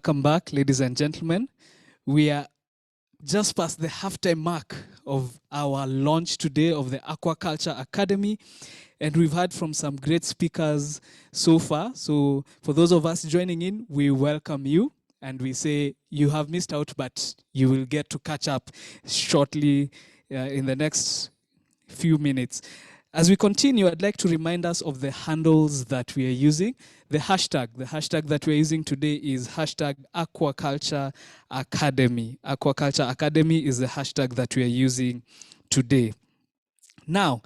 Welcome back, ladies and gentlemen. We are just past the halftime mark of our launch today of the Aquaculture Academy, and we've heard from some great speakers so far. So for those of us joining in, we welcome you, and we say you have missed out, but you will get to catch up shortly in the next few minutes. As we continue, I'd like to remind us of the handles that we are using. The hashtag that we're using today is hashtag Aquaculture Academy. Aquaculture Academy is the hashtag that we are using today. Now,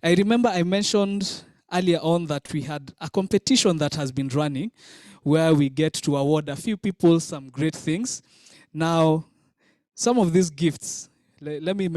I remember I mentioned earlier on that we had a competition that has been running where we get to award a few people some great things. Now, some of these gifts, let me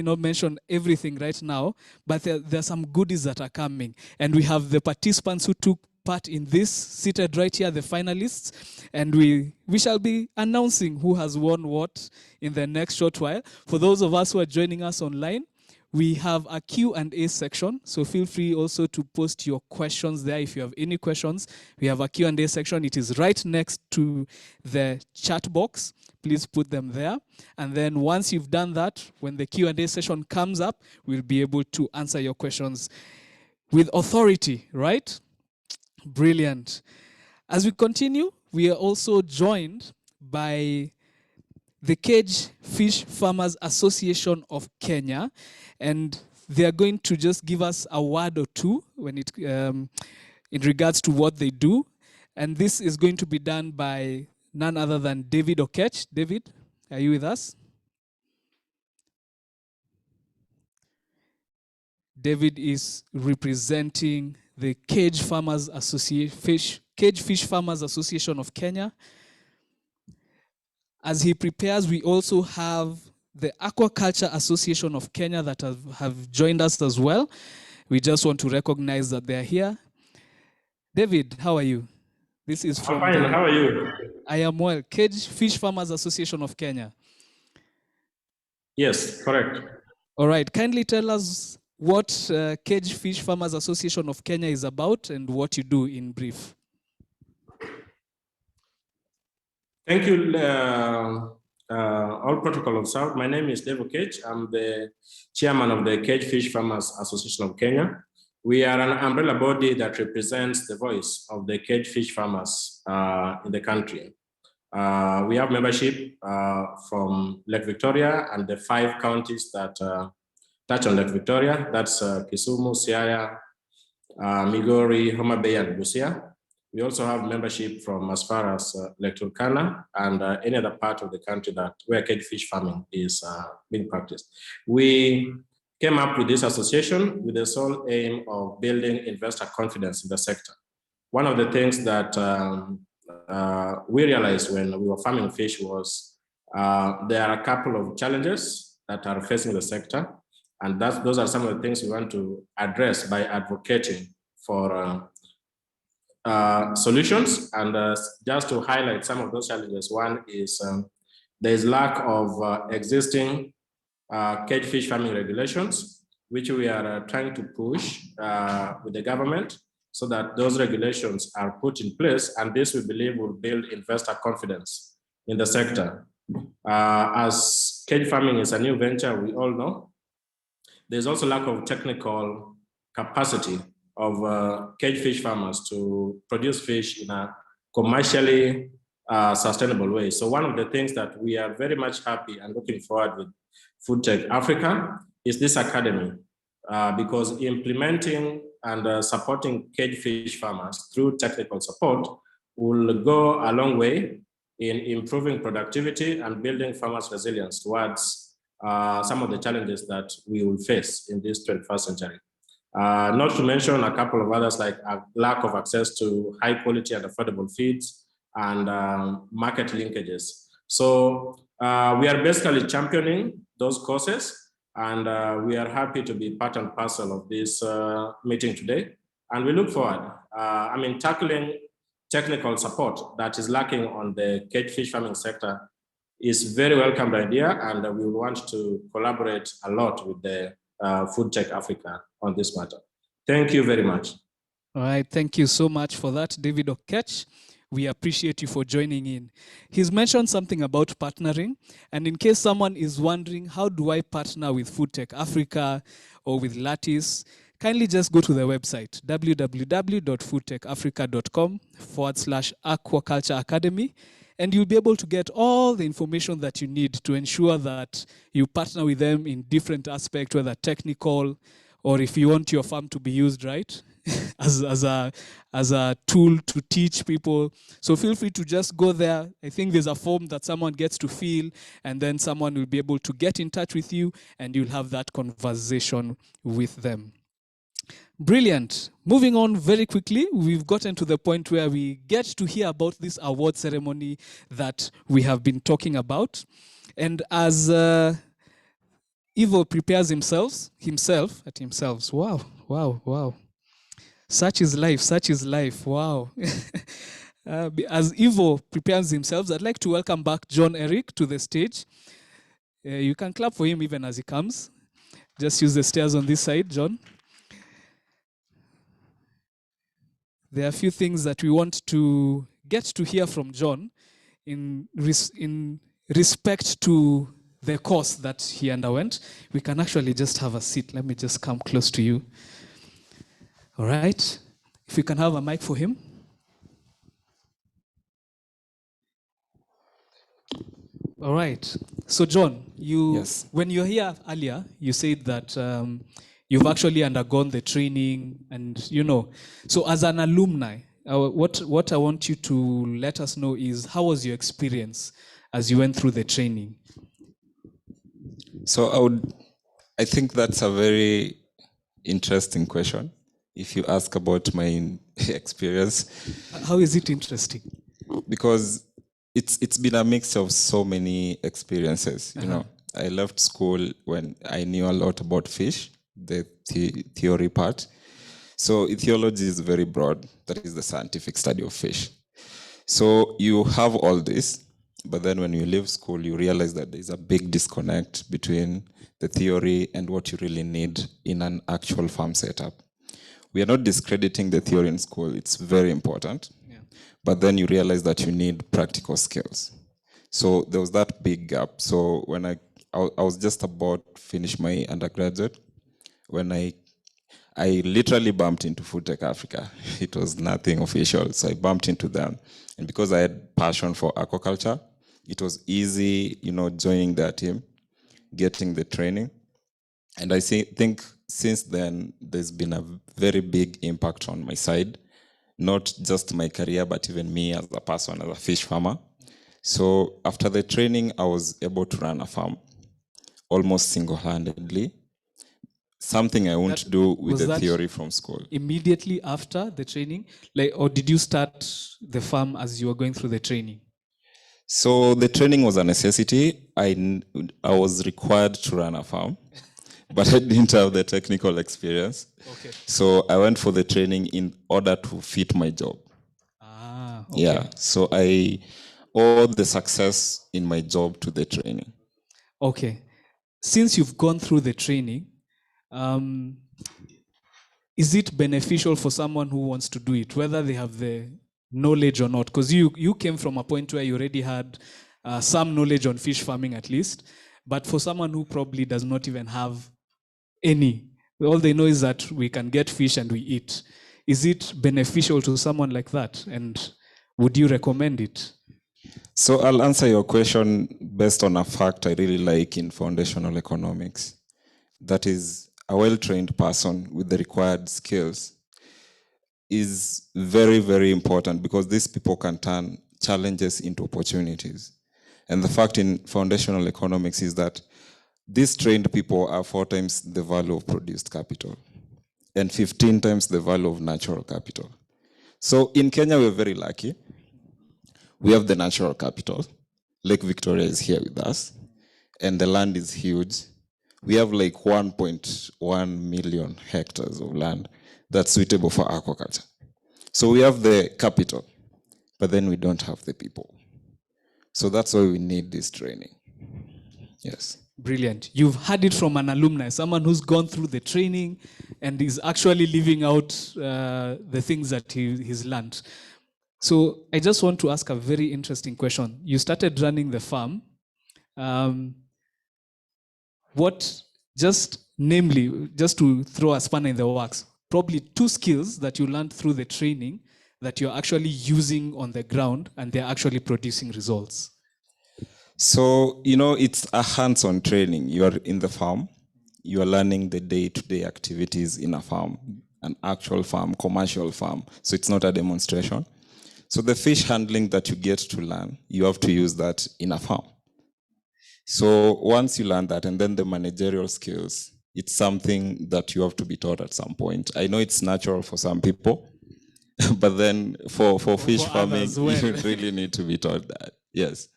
not mention everything right now, but there are some goodies that are coming. And we have the participants who took part in this seated right here, the finalists, and we shall be announcing who has won what in the next short while. For those of us who are joining us online, we have a Q&A section, so feel free also to post your questions there if you have any questions. We have a Q&A section. It is right next to the chat box. Please put them there. And then once you've done that, when the Q&A session comes up, we'll be able to answer your questions with authority, right? Brilliant. As we continue, we are also joined by the Cage Fish Farmers Association of Kenya, and they are going to just give us a word or two when it in regards to what they do. And this is going to be done by none other than David Okech. David, are you with us? David is representing the Cage Fish Farmers Association of Kenya. As he prepares, we also have the Aquaculture Association of Kenya that have joined us as well. We just want to recognize that they're here. David, how are you? This is from I'm fine. How are you? I am well. Cage Fish Farmers Association of Kenya. Yes, correct. All right. Kindly tell us what Cage Fish Farmers Association of Kenya is about and what you do in brief. Thank you, all protocol observed. My name is Dave Okech. I'm the chairman of the Cage Fish Farmers Association of Kenya. We are an umbrella body that represents the voice of the cage fish farmers in the country. We have membership from Lake Victoria and the 5 counties that touch on Lake Victoria. That's Kisumu, Siaya, Migori, Homa Bay, and Busia. We also have membership from as far as Lake Turkana and any other part of the country where cage fish farming is being practiced. We came up with this association with the sole aim of building investor confidence in the sector. One of the things that we realized when we were farming fish was there are a couple of challenges that are facing the sector, and those are some of the things we want to address by advocating for solutions. And just to highlight some of those challenges, one is there is lack of existing cage fish farming regulations, which we are trying to push with the government so that those regulations are put in place, and this we believe will build investor confidence in the sector. As cage farming is a new venture, we all know, there's also lack of technical capacity of cage fish farmers to produce fish in a commercially sustainable way. So one of the things that we are very much happy and looking forward with Food Tech Africa is this academy, because implementing and supporting cage fish farmers through technical support will go a long way in improving productivity and building farmers' resilience towards some of the challenges that we will face in this 21st century. Not to mention a couple of others like a lack of access to high quality and affordable feeds and market linkages. So we are basically championing those causes, and we are happy to be part and parcel of this meeting today. And we look forward, tackling technical support that is lacking on the cage fish farming sector is very welcomed idea, and we want to collaborate a lot with the Food Tech Africa on this matter. Thank you very much. All right, thank you so much for that, David Okech. We appreciate you for joining in. He's mentioned something about partnering, and in case someone is wondering, how do I partner with Food Tech Africa or with Lattice, kindly just go to the website, www.foodtechafrica.com/Aquaculture Academy, and you'll be able to get all the information that you need to ensure that you partner with them in different aspects, whether technical, or if you want your farm to be used right, as a tool to teach people. So feel free to just go there. I think there's a form that someone gets to fill, and then someone will be able to get in touch with you, and you'll have that conversation with them. Brilliant. Moving on very quickly, we've gotten to the point where we get to hear about this award ceremony that we have been talking about. And as Ivo prepares himself. Wow. Such is life, wow. As Ivo prepares himself, I'd like to welcome back John Eric to the stage. You can clap for him even as he comes. Just use the stairs on this side, John. There are a few things that we want to get to hear from John in respect to the course that he underwent. We can actually just have a seat. Let me just come close to you. All right. If you can have a mic for him. All right. So John, Yes. when you were here earlier, you said that you've actually undergone the training, and so as an alumni, what I want you to let us know is, how was your experience as you went through the training? So I think that's a very interesting question. If you ask about my experience, How is it interesting? because it's been a mix of so many experiences. I left school when I knew a lot about fish, the theory part. So ethology is very broad. That is the scientific study of fish. So you have all this, but then when you leave school, you realize that there's a big disconnect between the theory and what you really need in an actual farm setup. We are not discrediting the theory in school. It's very important. Yeah. But then you realize that you need practical skills. So there was that big gap. So when I was just about to finish my undergraduate, when I literally bumped into Food Tech Africa. It was nothing official, so I bumped into them. And because I had passion for aquaculture, it was easy, joining their team, getting the training. And I think since then, there's been a very big impact on my side, not just my career, but even me as a person, as a fish farmer. So after the training, I was able to run a farm almost single-handedly. Something I won't do with the theory from school. Immediately after the training, or did you start the farm as you were going through the training? So the training was a necessity. I was required to run a farm, but I didn't have the technical experience. Okay. So I went for the training in order to fit my job. Okay. Yeah. So I owe the success in my job to the training. Okay. Since you've gone through the training, is it beneficial for someone who wants to do it, whether they have the knowledge or not? Because you came from a point where you already had some knowledge on fish farming at least, but for someone who probably does not even have any, all they know is that we can get fish and we eat. Is it beneficial to someone like that? And would you recommend it? So I'll answer your question based on a fact I really like in foundational economics. That is, a well-trained person with the required skills is very, very important, because these people can turn challenges into opportunities. And the fact in foundational economics is that these trained people are 4 times the value of produced capital and 15 times the value of natural capital. So in Kenya, we're very lucky. We have the natural capital. Lake Victoria is here with us, and the land is huge. We have like 1.1 million hectares of land that's suitable for aquaculture. So we have the capital, but then we don't have the people. So that's why we need this training. Yes. Brilliant. You've heard it from an alumni, someone who's gone through the training and is actually living out the things that he's learned. So I just want to ask a very interesting question. You started running the farm. Namely, just to throw a spanner in the works, probably 2 skills that you learned through the training that you're actually using on the ground and they're actually producing results? So, it's a hands-on training. You are in the farm. You are learning the day-to-day activities in a farm, an actual farm, commercial farm. So it's not a demonstration. So the fish handling that you get to learn, you have to use that in a farm. So once you learn that, and then the managerial skills, it's something that you have to be taught at some point. I know it's natural for some people, but then for fish farming, you really need to be taught that. Yes.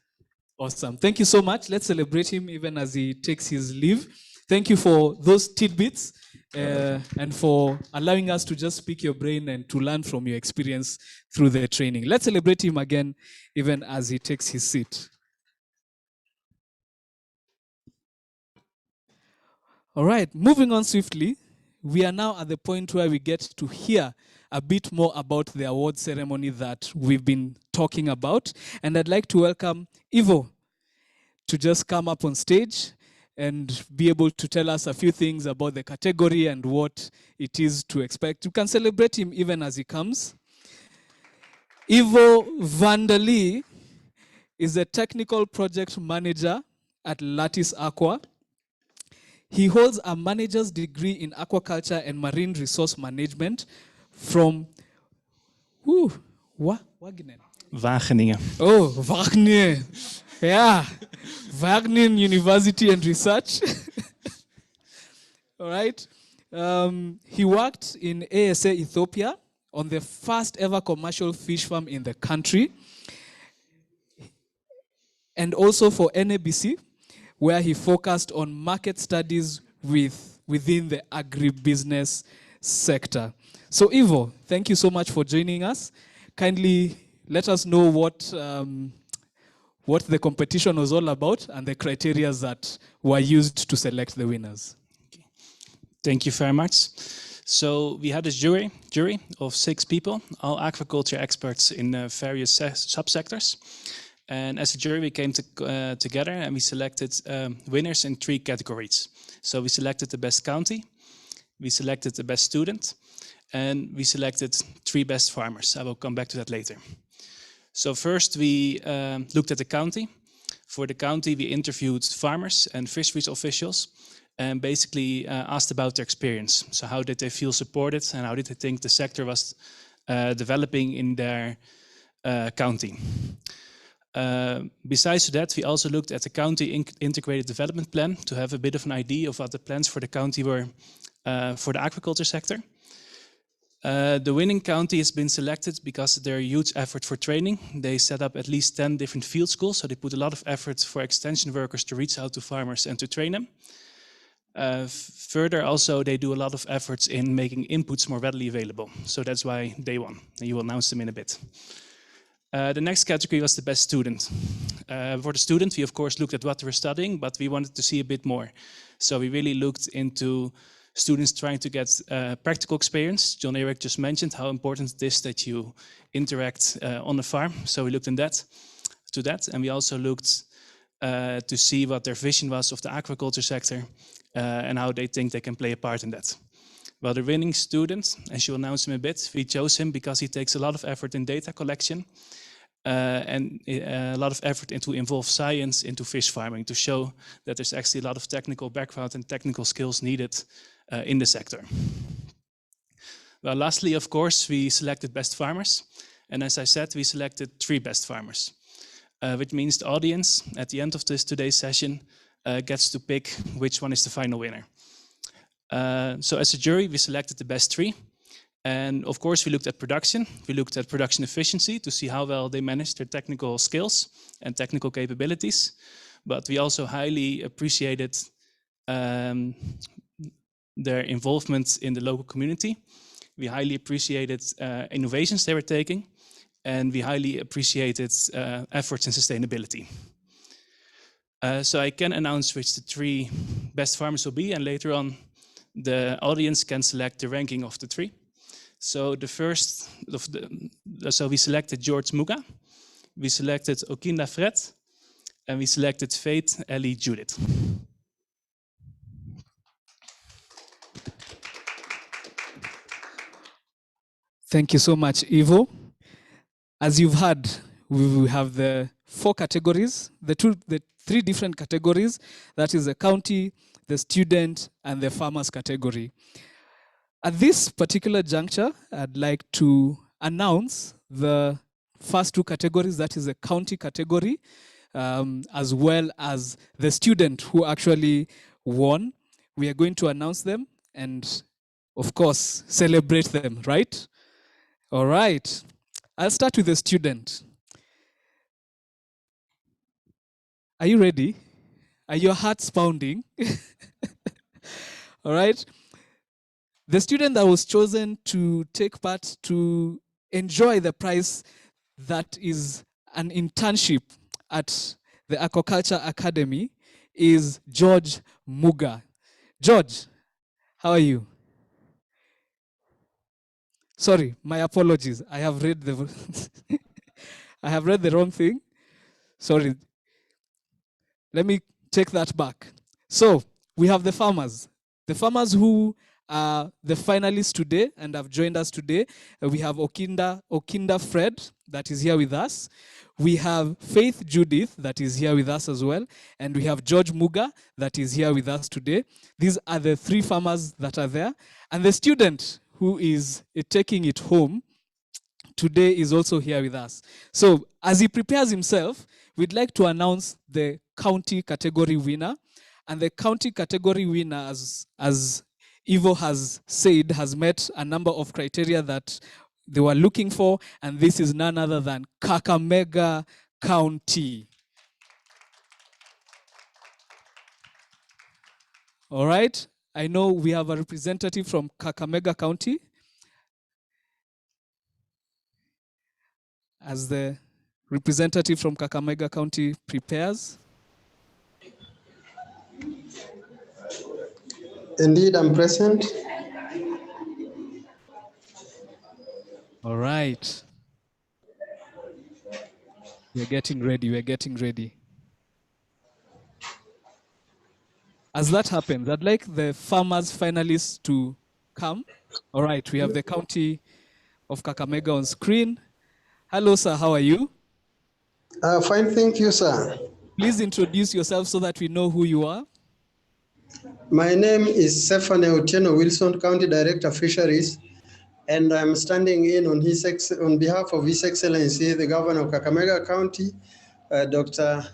Awesome. Thank you so much. Let's celebrate him even as he takes his leave. Thank you for those tidbits and for allowing us to just speak your brain and to learn from your experience through the training. Let's celebrate him again even as he takes his seat. All right, moving on swiftly, we are now at the point where we get to hear a bit more about the award ceremony that we've been talking about. And I'd like to welcome Ivo to just come up on stage and be able to tell us a few things about the category and what it is to expect. You can celebrate him even as he comes. Ivo Vandali is a technical project manager at Lattice Aqua. He holds a manager's degree in aquaculture and marine resource management from Wageningen. Wageningen. Oh, Wageningen. Yeah. Wageningen University and Research. All right. He worked in ASA Ethiopia on the first ever commercial fish farm in the country. And also for NABC, where he focused on market studies within the agri-business sector. So Ivo, thank you so much for joining us. Kindly let us know what the competition was all about and the criteria that were used to select the winners. Okay. Thank you very much. So we had a jury of 6 people, all aquaculture experts in various subsectors. And as a jury, we came together and we selected winners in 3 categories. So we selected the best county, we selected the best student, and we selected 3 best farmers. I will come back to that later. So first we looked at the county. For the county, we interviewed farmers and fisheries officials and basically asked about their experience. So how did they feel supported and how did they think the sector was developing in their county. Besides that, we also looked at the county integrated development plan to have a bit of an idea of what the plans for the county were for the aquaculture sector. The winning county has been selected because of their huge effort for training. They set up at least 10 different field schools, so they put a lot of effort for extension workers to reach out to farmers and to train them. Further, also, they do a lot of efforts in making inputs more readily available. So that's why they won, and you will announce them in a bit. The next category was the best student. For the student, we of course looked at what they were studying, but we wanted to see a bit more. So we really looked into students trying to get practical experience. John Eric just mentioned how important it is that you interact on the farm. So we looked to that, and we also looked to see what their vision was of the aquaculture sector and how they think they can play a part in that. Well, the winning student, as you announce him a bit, we chose him because he takes a lot of effort in data collection and a lot of effort into involve science into fish farming to show that there's actually a lot of technical background and technical skills needed in the sector. Well, lastly, of course, we selected best farmers. And as I said, we selected 3 best farmers, which means the audience at the end of today's session gets to pick which one is the final winner. So as a jury, we selected the best 3. And of course, we looked at production. We looked at production efficiency to see how well they managed their technical skills and technical capabilities. But we also highly appreciated their involvement in the local community. We highly appreciated innovations they were taking. And we highly appreciated efforts in sustainability. So I can announce which the 3 best farmers will be, and later on, the audience can select the ranking of the 3. So the So we selected George Muga, we selected Okinda Fred, and we selected Faith Ellie Judith. Thank you so much, Ivo. As you've heard, we have the 4 categories, the 3 different categories. That is the county, the student, and the farmers category. At this particular juncture, I'd like to announce the first 2 categories, that is the county category, as well as the student who actually won. We are going to announce them and, of course, celebrate them, right? All right. I'll start with the student. Are you ready? Are your hearts pounding? All right. The student that was chosen to take part to enjoy the prize that is an internship at the Aquaculture Academy is George Muga. George, how are you? Sorry, my apologies. I have read the I have read the wrong thing. Sorry. Let me take that back. So we have the farmers. The farmers who are the finalists today and have joined us today. We have Okinda Fred that is here with us. We have Faith Judith that is here with us as well. And we have George Muga that is here with us today. These are the 3 farmers that are there. And the student who is taking it home today is also here with us. So as he prepares himself, we'd like to announce the county category winner. And the county category winner, as Ivo has said, has met a number of criteria that they were looking for, and this is none other than Kakamega County. All right, I know we have a representative from Kakamega County. As the representative from Kakamega County prepares. Indeed, I'm present. All right. We're getting ready. As that happens, I'd like the farmers finalists to come. All right, we have the county of Kakamega on screen. Hello, sir, how are you? Fine, thank you, sir. Please introduce yourself so that we know who you are. My name is Stephanie Otieno Wilson, County Director of Fisheries, and I'm standing in on behalf of His Excellency, the Governor of Kakamega County, Dr.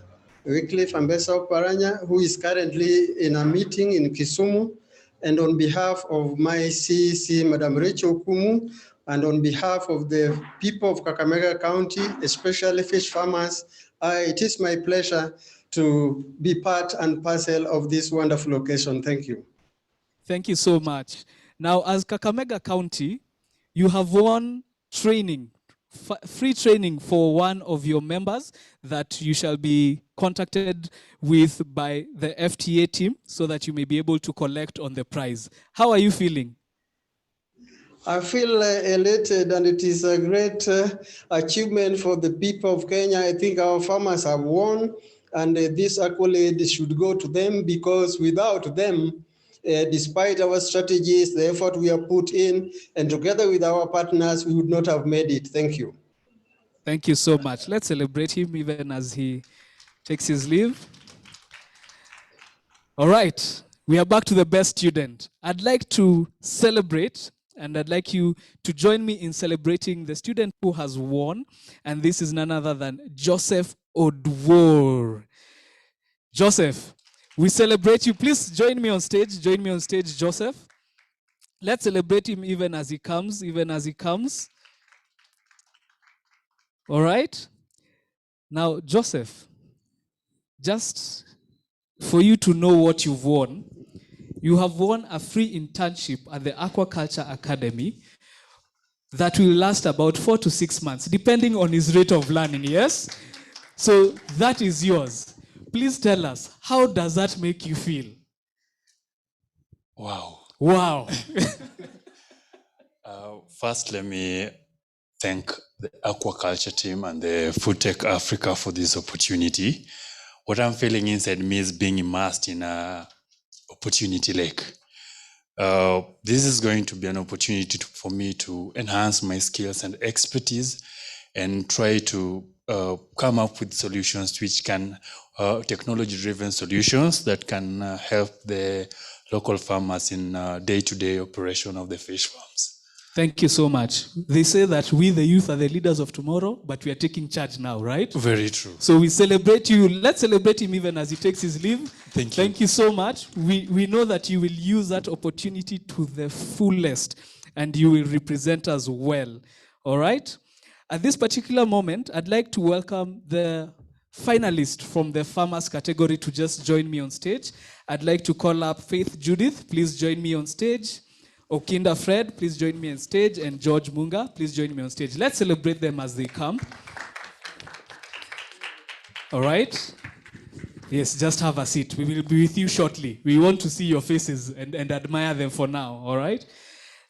Wycliffe Ambassador Paranya, who is currently in a meeting in Kisumu, and on behalf of my CEC, Madam Rachel Kumu, and on behalf of the people of Kakamega County, especially fish farmers, it is my pleasure to be part and parcel of this wonderful occasion. Thank you. Thank you so much. Now, as Kakamega County, you have won training, free training for one of your members that you shall be contacted with by the FTA team so that you may be able to collect on the prize. How are you feeling? I feel elated, and it is a great achievement for the people of Kenya. I think our farmers have won, and this accolade should go to them, because without them, despite our strategies, the effort we have put in, and together with our partners, we would not have made it. Thank you. Thank you so much. Let's celebrate him even as he takes his leave. All right, we are back to the best student. I'd like to celebrate, and I'd like you to join me in celebrating the student who has won, and this is none other than Joseph Odwor. Joseph, we celebrate you. Please join me on stage. Join me on stage, Joseph. Let's celebrate him even as he comes, All right. Now, Joseph, just for you to know what you've won, you have won a free internship at the Aquaculture Academy that will last about 4 to 6 months, depending on his rate of learning, yes? So that is yours. Please tell us, how does that make you feel? Wow. Wow. First, let me thank the Aquaculture team and the Food Tech Africa for this opportunity. What I'm feeling inside me is being immersed in a opportunity lake. This is going to be an opportunity for me to enhance my skills and expertise and try to come up with solutions which can, technology-driven solutions that can help the local farmers in day-to-day operation of the fish farms. Thank you so much. They say that we, the youth, are the leaders of tomorrow, but we are taking charge now, right? Very true. So we celebrate you. Let's celebrate him even as he takes his leave. Thank you. Thank you so much. We know that you will use that opportunity to the fullest, and you will represent us well. All right? At this particular moment, I'd like to welcome the finalist from the farmers category to just join me on stage. I'd like to call up Faith Judith. Please join me on stage. Okinda Fred, please join me on stage. And George Munga, please join me on stage. Let's celebrate them as they come. All right? Yes, just have a seat. We will be with you shortly. We want to see your faces and admire them for now, all right?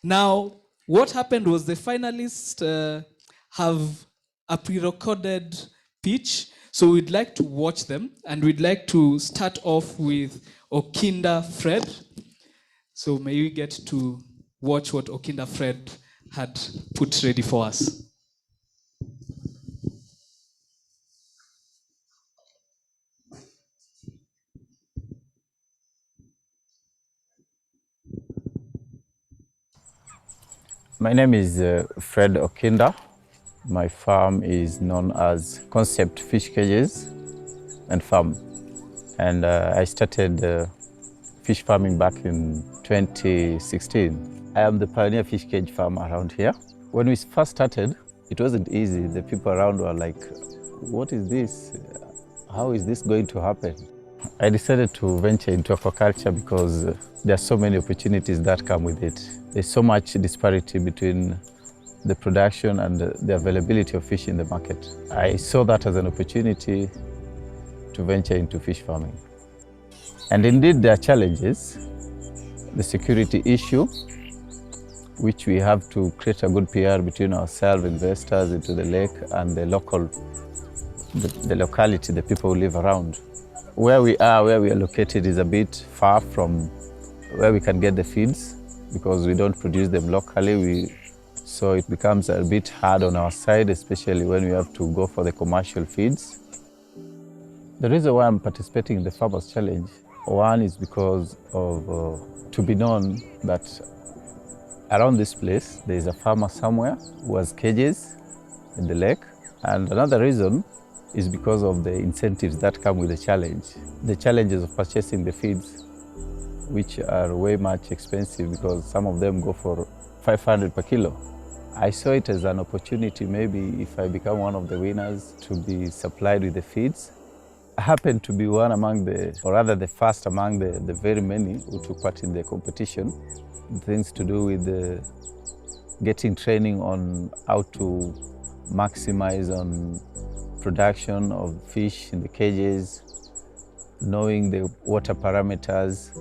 Now, what happened was the finalists have a pre-recorded pitch, so we'd like to watch them, and we'd like to start off with Okinda Fred. So may we get to watch what Okinda Fred had put ready for us. My name is Fred Okinda. My farm is known as Concept Fish Cages and Farm. And I started fish farming back in 2016. I am the pioneer fish cage farmer around here. When we first started, it wasn't easy. The people around were like, what is this? How is this going to happen? I decided to venture into aquaculture because there are so many opportunities that come with it. There's so much disparity between the production and the availability of fish in the market. I saw that as an opportunity to venture into fish farming. And indeed, there are challenges. The security issue, which we have to create a good PR between ourselves, investors into the lake, and the locality, the people who live around. Where we are located is a bit far from where we can get the feeds because we don't produce them locally. So it becomes a bit hard on our side, especially when we have to go for the commercial feeds. The reason why I'm participating in the Farmers Challenge, one is because of to be known that around this place there is a farmer somewhere who has cages in the lake. And another reason is because of the incentives that come with the challenge. The challenges of purchasing the feeds, which are way much expensive because some of them go for 500 per kilo. I saw it as an opportunity, maybe if I become one of the winners, to be supplied with the feeds. I happened to be one among the first among the very many who took part in the competition. Things to do with getting training on how to maximize on production of fish in the cages, knowing the water parameters.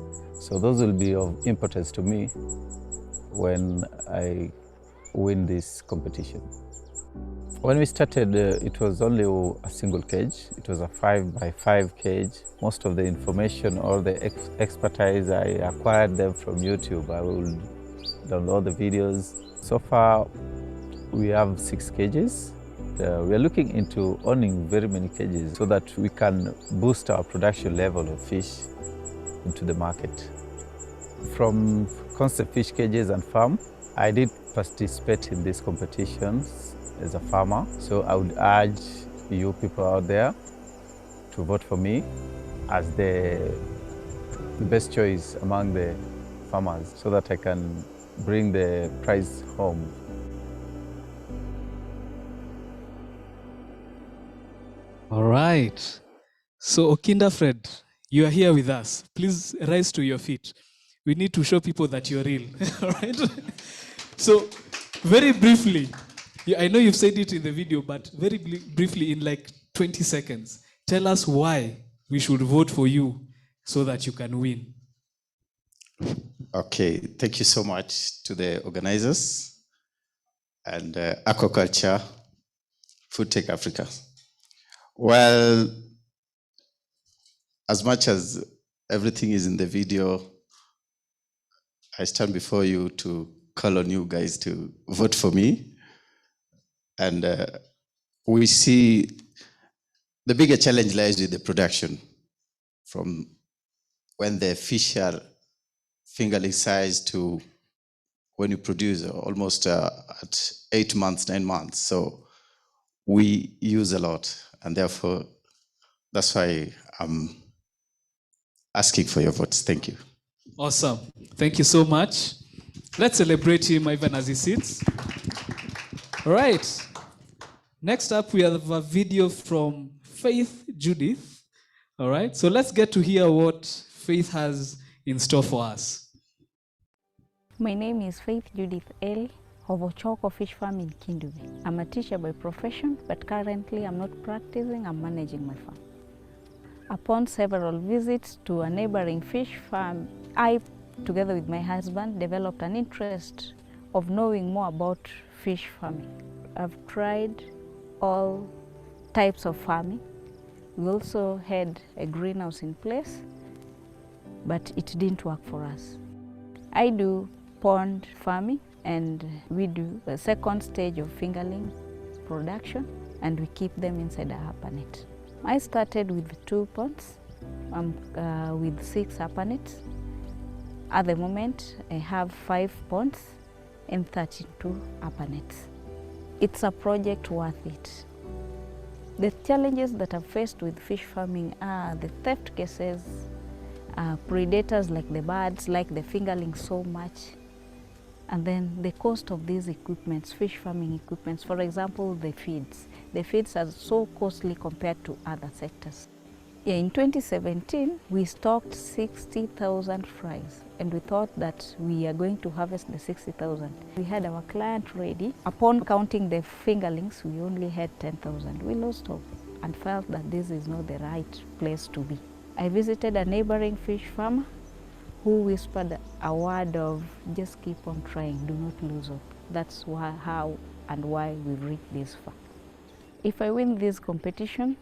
So those will be of importance to me when I win this competition. When we started, it was only a single cage. It was a 5x5 cage. Most of the information or the expertise, I acquired them from YouTube. I will download the videos. So far, we have 6 cages. We are looking into owning very many cages so that we can boost our production level of fish into the market. From Concept Fish Cages and Farm, I did participate in these competitions as a farmer. So I would urge you people out there to vote for me as the best choice among the farmers so that I can bring the prize home. All right. So Okinda Fred, you are here with us. Please rise to your feet. We need to show people that you're real. All right. So very briefly, I know you've said it in the video, but very briefly in like 20 seconds, tell us why we should vote for you so that you can win. Okay, thank you so much to the organizers and Aquaculture Food Tech Africa. Well, as much as everything is in the video, I stand before you to call on you guys to vote for me. And we see the bigger challenge lies with the production, from when the fish are fingerling size to when you produce almost at 8 months, 9 months. So we use a lot, and therefore that's why I'm asking for your votes. Thank you. Awesome. Thank you so much. Let's celebrate him even as he sits. All right. Next up, we have a video from Faith Judith. All right. So let's get to hear what Faith has in store for us. My name is Faith Judith L. of Ochoko Fish Farm in Kindube. I'm a teacher by profession, but currently I'm not practicing, I'm managing my farm. Upon several visits to a neighboring fish farm, I, together with my husband, developed an interest of knowing more about fish farming. I've tried all types of farming. We also had a greenhouse in place, but it didn't work for us. I do pond farming, and we do a second stage of fingerling production, and we keep them inside a upper net. I started with 2 ponds, with 6 upper nets. At the moment, I have 5 ponds and 32 upper nets. It's a project worth it. The challenges that I've faced with fish farming are the theft cases, predators like the birds like the fingerling so much, and then the cost of these equipments, fish farming equipments. For example, the feeds. The feeds are so costly compared to other sectors. In 2017, we stocked 60,000 fries, and we thought that we are going to harvest the 60,000. We had our client ready. Upon counting the fingerlings, we only had 10,000. We lost hope and felt that this is not the right place to be. I visited a neighboring fish farmer who whispered a word of, just keep on trying, do not lose hope. That's how and why we've reached this far. If I win this competition,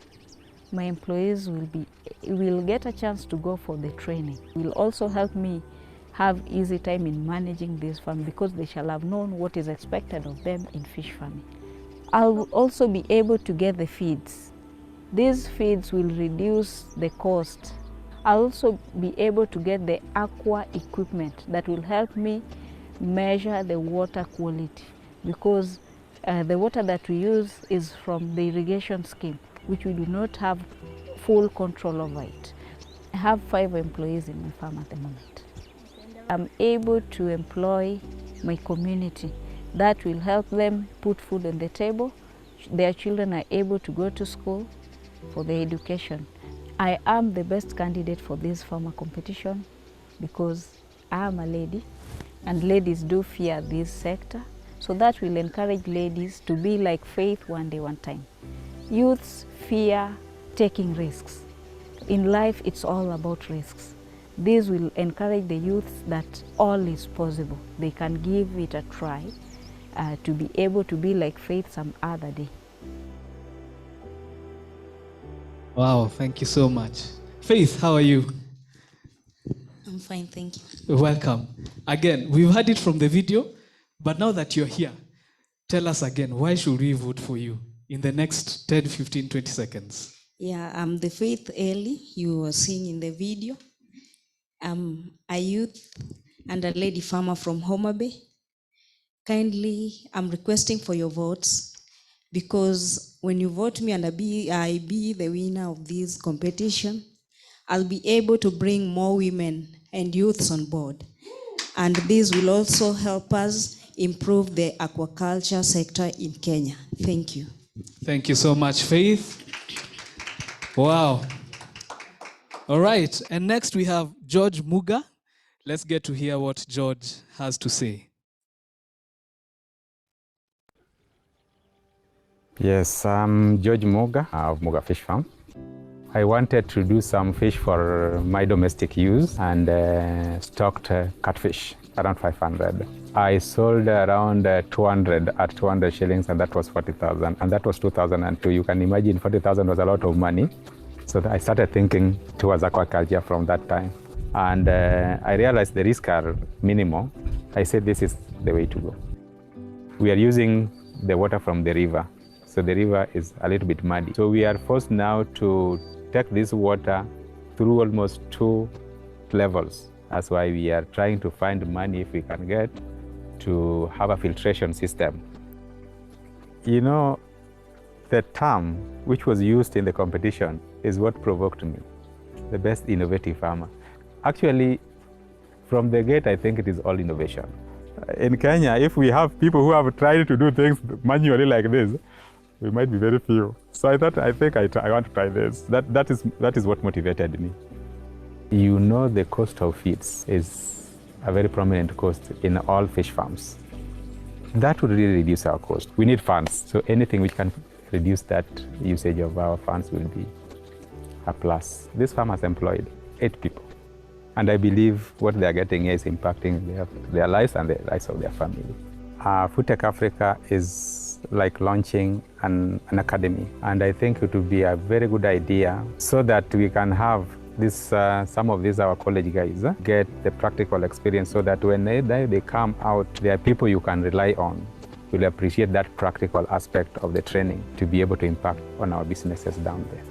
my employees will get a chance to go for the training. It will also help me have easy time in managing this farm, because they shall have known what is expected of them in fish farming. I'll also be able to get the feeds. These feeds will reduce the cost. I'll also be able to get the aqua equipment that will help me measure the water quality, because the water that we use is from the irrigation scheme, which we do not have full control over it. I have 5 employees in my farm at the moment. I'm able to employ my community. That will help them put food on the table. Their children are able to go to school for their education. I am the best candidate for this farmer competition because I am a lady, and ladies do fear this sector. So that will encourage ladies to be like Faith one day, one time. Youths fear taking risks. In life, it's all about risks. This will encourage the youths that all is possible. They can give it a try to be able to be like Faith some other day. Wow, thank you so much. Faith, how are you? I'm fine, thank you. Welcome. Again, we've heard it from the video, but now that you're here, tell us again, why should we vote for you in the next 10, 15, 20 seconds? Yeah, I'm the Faith Ellie you were seeing in the video. I'm a youth and a lady farmer from Homa Bay. Kindly, I'm requesting for your votes, because when you vote me and I be the winner of this competition, I'll be able to bring more women and youths on board. And this will also help us improve the aquaculture sector in Kenya. Thank you. Thank you so much, Faith. Wow. All right, and next we have George Muga. Let's get to hear what George has to say. Yes, I'm George Mooga of Muga Fish Farm. I wanted to do some fish for my domestic use and stocked catfish. around 500. I sold around 200 at 200 shillings, and that was 40,000. And that was 2002. You can imagine 40,000 was a lot of money. So I started thinking towards aquaculture from that time. And I realized the risks are minimal. I said this is the way to go. We are using the water from the river. So the river is a little bit muddy. So we are forced now to take this water through almost 2 levels. That's why we are trying to find money, if we can get, to have a filtration system. You know, the term which was used in the competition is what provoked me, the best innovative farmer. Actually, from the gate, I think it is all innovation. In Kenya, if we have people who have tried to do things manually like this, we might be very few. So I thought, I want to try this. That is what motivated me. You know, the cost of feeds is a very prominent cost in all fish farms. That would really reduce our cost. We need funds, so anything which can reduce that usage of our funds will be a plus. This farm has employed 8 people, and I believe what they are getting here is impacting their lives and the lives of their family. FoodTech Africa is like launching an academy, and I think it would be a very good idea so that we can have this, some of these our college guys get the practical experience, so that when they come out, there are people you can rely on, will appreciate that practical aspect of the training to be able to impact on our businesses down there.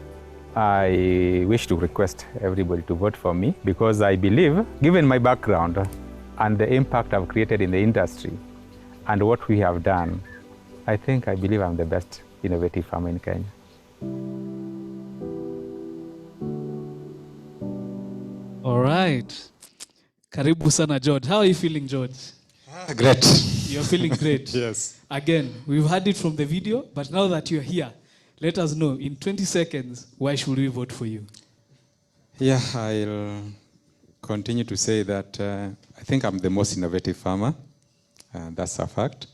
I wish to request everybody to vote for me, because I believe, given my background and the impact I've created in the industry and what we have done, I believe I'm the best innovative farmer in Kenya. All right. Karibu sana, George. How are you feeling, George? Great. You're feeling great. Yes. Again, we've heard it from the video, but now that you're here, let us know in 20 seconds, why should we vote for you? Yeah, I'll continue to say that I think I'm the most innovative farmer. That's a fact.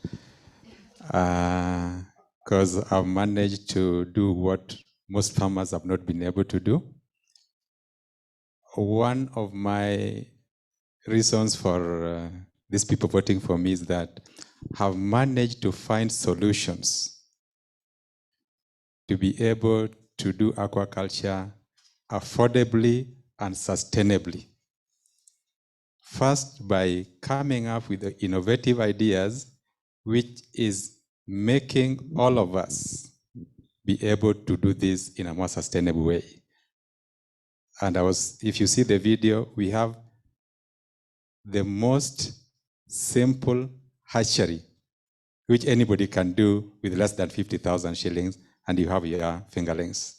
Because I've managed to do what most farmers have not been able to do. One of my reasons for these people voting for me is that I've managed to find solutions to be able to do aquaculture affordably and sustainably. First, by coming up with the innovative ideas, which is making all of us be able to do this in a more sustainable way. And if you see the video, we have the most simple hatchery, which anybody can do with less than 50,000 shillings, and you have your fingerlings.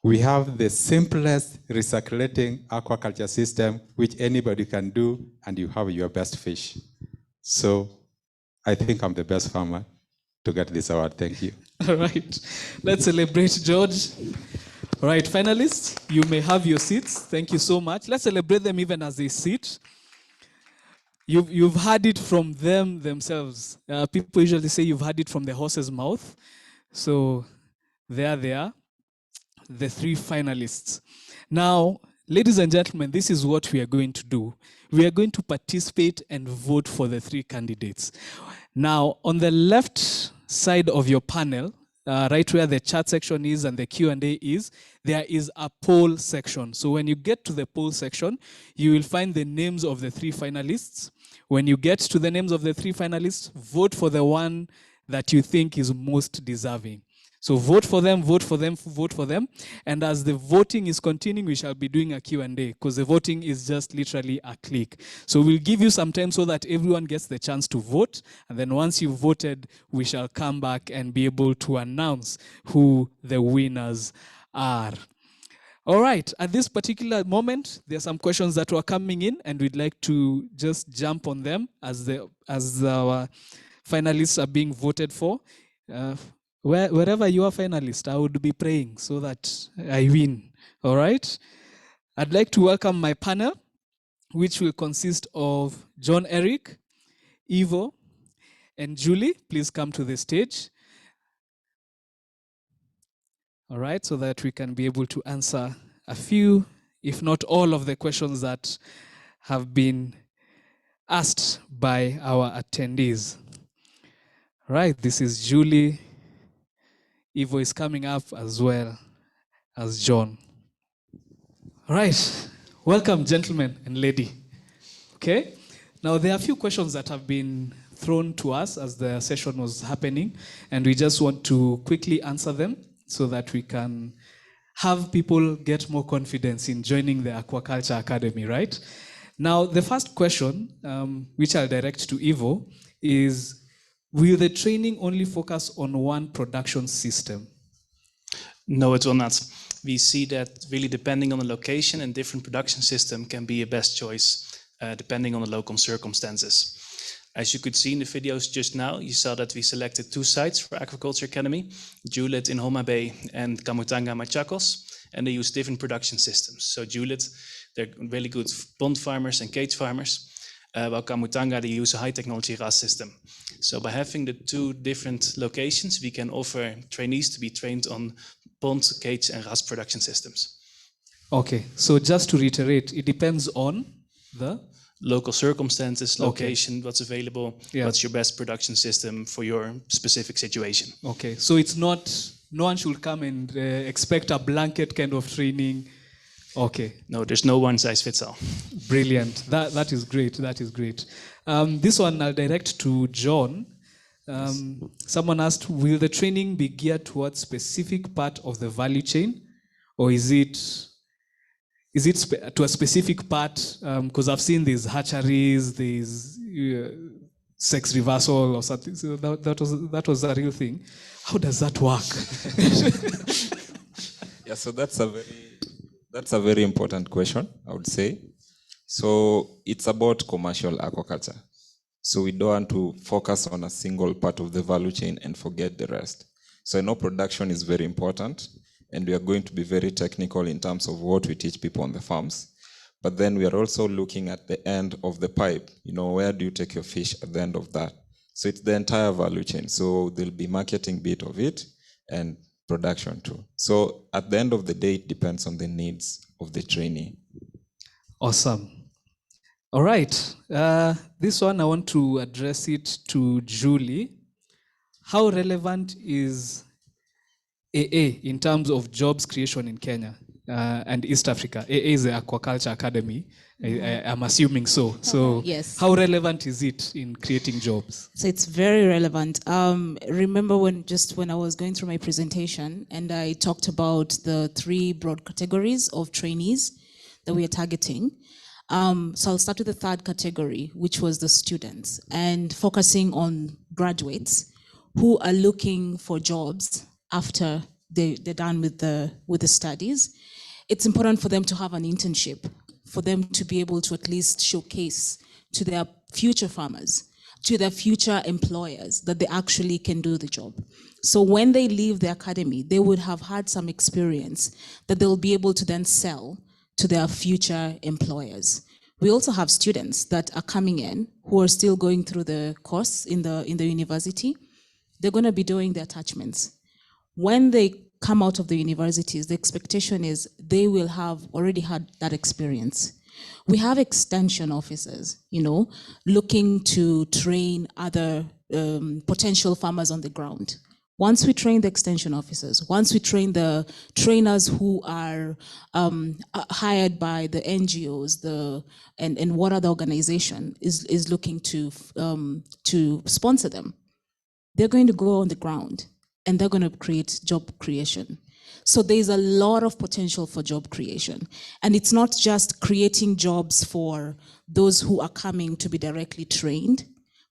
We have the simplest recirculating aquaculture system, which anybody can do, and you have your best fish. So I think I'm the best farmer to get this award. Thank you. All right. Let's celebrate George. All right, finalists, you may have your seats. Thank you so much. Let's celebrate them even as they sit. You've heard it from them themselves. People usually say you've heard it from the horse's mouth. So there they are, the 3 finalists. Now, ladies and gentlemen, this is what we are going to do. We are going to participate and vote for the 3 candidates. Now, on the left side of your panel, right where the chat section is and the Q&A is, there is a poll section. So when you get to the poll section, you will find the names of the 3 finalists. When you get to the names of the 3 finalists, vote for the one that you think is most deserving. So vote for them, vote for them, vote for them. And as the voting is continuing, we shall be doing a Q&A, because the voting is just literally a click. So we'll give you some time so that everyone gets the chance to vote. And then once you've voted, we shall come back and be able to announce who the winners are. All right, at this particular moment, there are some questions that were coming in, and we'd like to just jump on them as our finalists are being voted for. Wherever you are finalist, I would be praying so that I win. All right? I'd like to welcome my panel, which will consist of John Eric, Ivo, and Julie. Please come to the stage. All right, so that we can be able to answer a few, if not all, of the questions that have been asked by our attendees. Right, this is Julie. Ivo is coming up as well as John. All right, welcome, gentlemen and lady. Okay, now there are a few questions that have been thrown to us as the session was happening, and we just want to quickly answer them so that we can have people get more confidence in joining the Aquaculture Academy, right? Now, the first question, which I'll direct to Ivo, is, will the training only focus on one production system? No, it will not. We see that really depending on the location and different production system can be a best choice depending on the local circumstances. As you could see in the videos just now, you saw that we selected 2 sites for Aquaculture Academy, Juliet in Homa Bay and Kamutanga, Machakos, and they use different production systems. So Juliet, they're really good pond farmers and cage farmers, while Kamutanga, they use a high technology RAS system. So by having the 2 different locations, we can offer trainees to be trained on pond, cage and RAS production systems. Okay, so just to reiterate, it depends on the local circumstances, location, what's available, Yeah. what's your best production system for your specific situation. Okay, so it's not, no one should come and expect a blanket kind of training. Okay. No, there's no one size fits all. Brilliant. That is great. That is great. This one I'll direct to John. Someone asked, will the training be geared towards specific part of the value chain, or is it to a specific part? Because I've seen these hatcheries, these sex reversal or something. So that was a real thing. How does that work? Yeah, so that's a very important question, I would say. So it's about commercial aquaculture. So we don't want to focus on a single part of the value chain and forget the rest. So I know production is very important, and we are going to be very technical in terms of what we teach people on the farms. But then we are also looking at the end of the pipe. You know, where do you take your fish at the end of that? So it's the entire value chain. So there'll be marketing bit of it and production too. So at the end of the day, it depends on the needs of the trainee. Awesome. All right. This one, I want to address it to Julie. How relevant is AA in terms of jobs creation in Kenya and East Africa? AA is the Aquaculture Academy. I'm assuming so. So yes. How relevant is it in creating jobs? So it's very relevant. Remember when I was going through my presentation and I talked about the 3 broad categories of trainees that we are targeting. So I'll start with the 3rd category, which was the students, and focusing on graduates who are looking for jobs after they're done with the studies. It's important for them to have an internship, for them to be able to at least showcase to their future farmers, to their future employers, that they actually can do the job. So when they leave the academy, they would have had some experience that they'll be able to then sell to their future employers. We also have students that are coming in who are still going through the course in the university. They're going to be doing the attachments. When they come out of the universities, the expectation is they will have already had that experience. We have extension officers, looking to train other potential farmers on the ground. Once we train the extension officers, once we train the trainers who are hired by the NGOs, and what other organization is looking to sponsor them, they're going to go on the ground and they're going to create job creation. So there's a lot of potential for job creation. And it's not just creating jobs for those who are coming to be directly trained,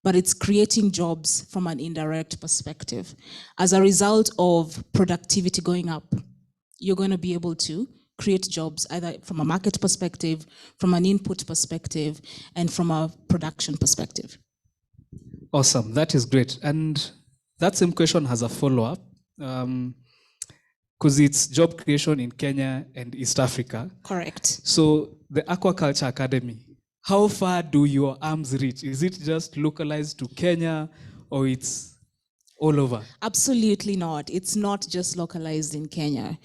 but it's creating jobs from an indirect perspective. As a result of productivity going up, you're going to be able to create jobs either from a market perspective, from an input perspective, and from a production perspective. Awesome, that is great. And that same question has a follow-up, because it's job creation in Kenya and East Africa. Correct. So the Aquaculture Academy, how far do your arms reach? Is it just localized to Kenya, or it's all over? Absolutely not. It's not just localized in Kenya.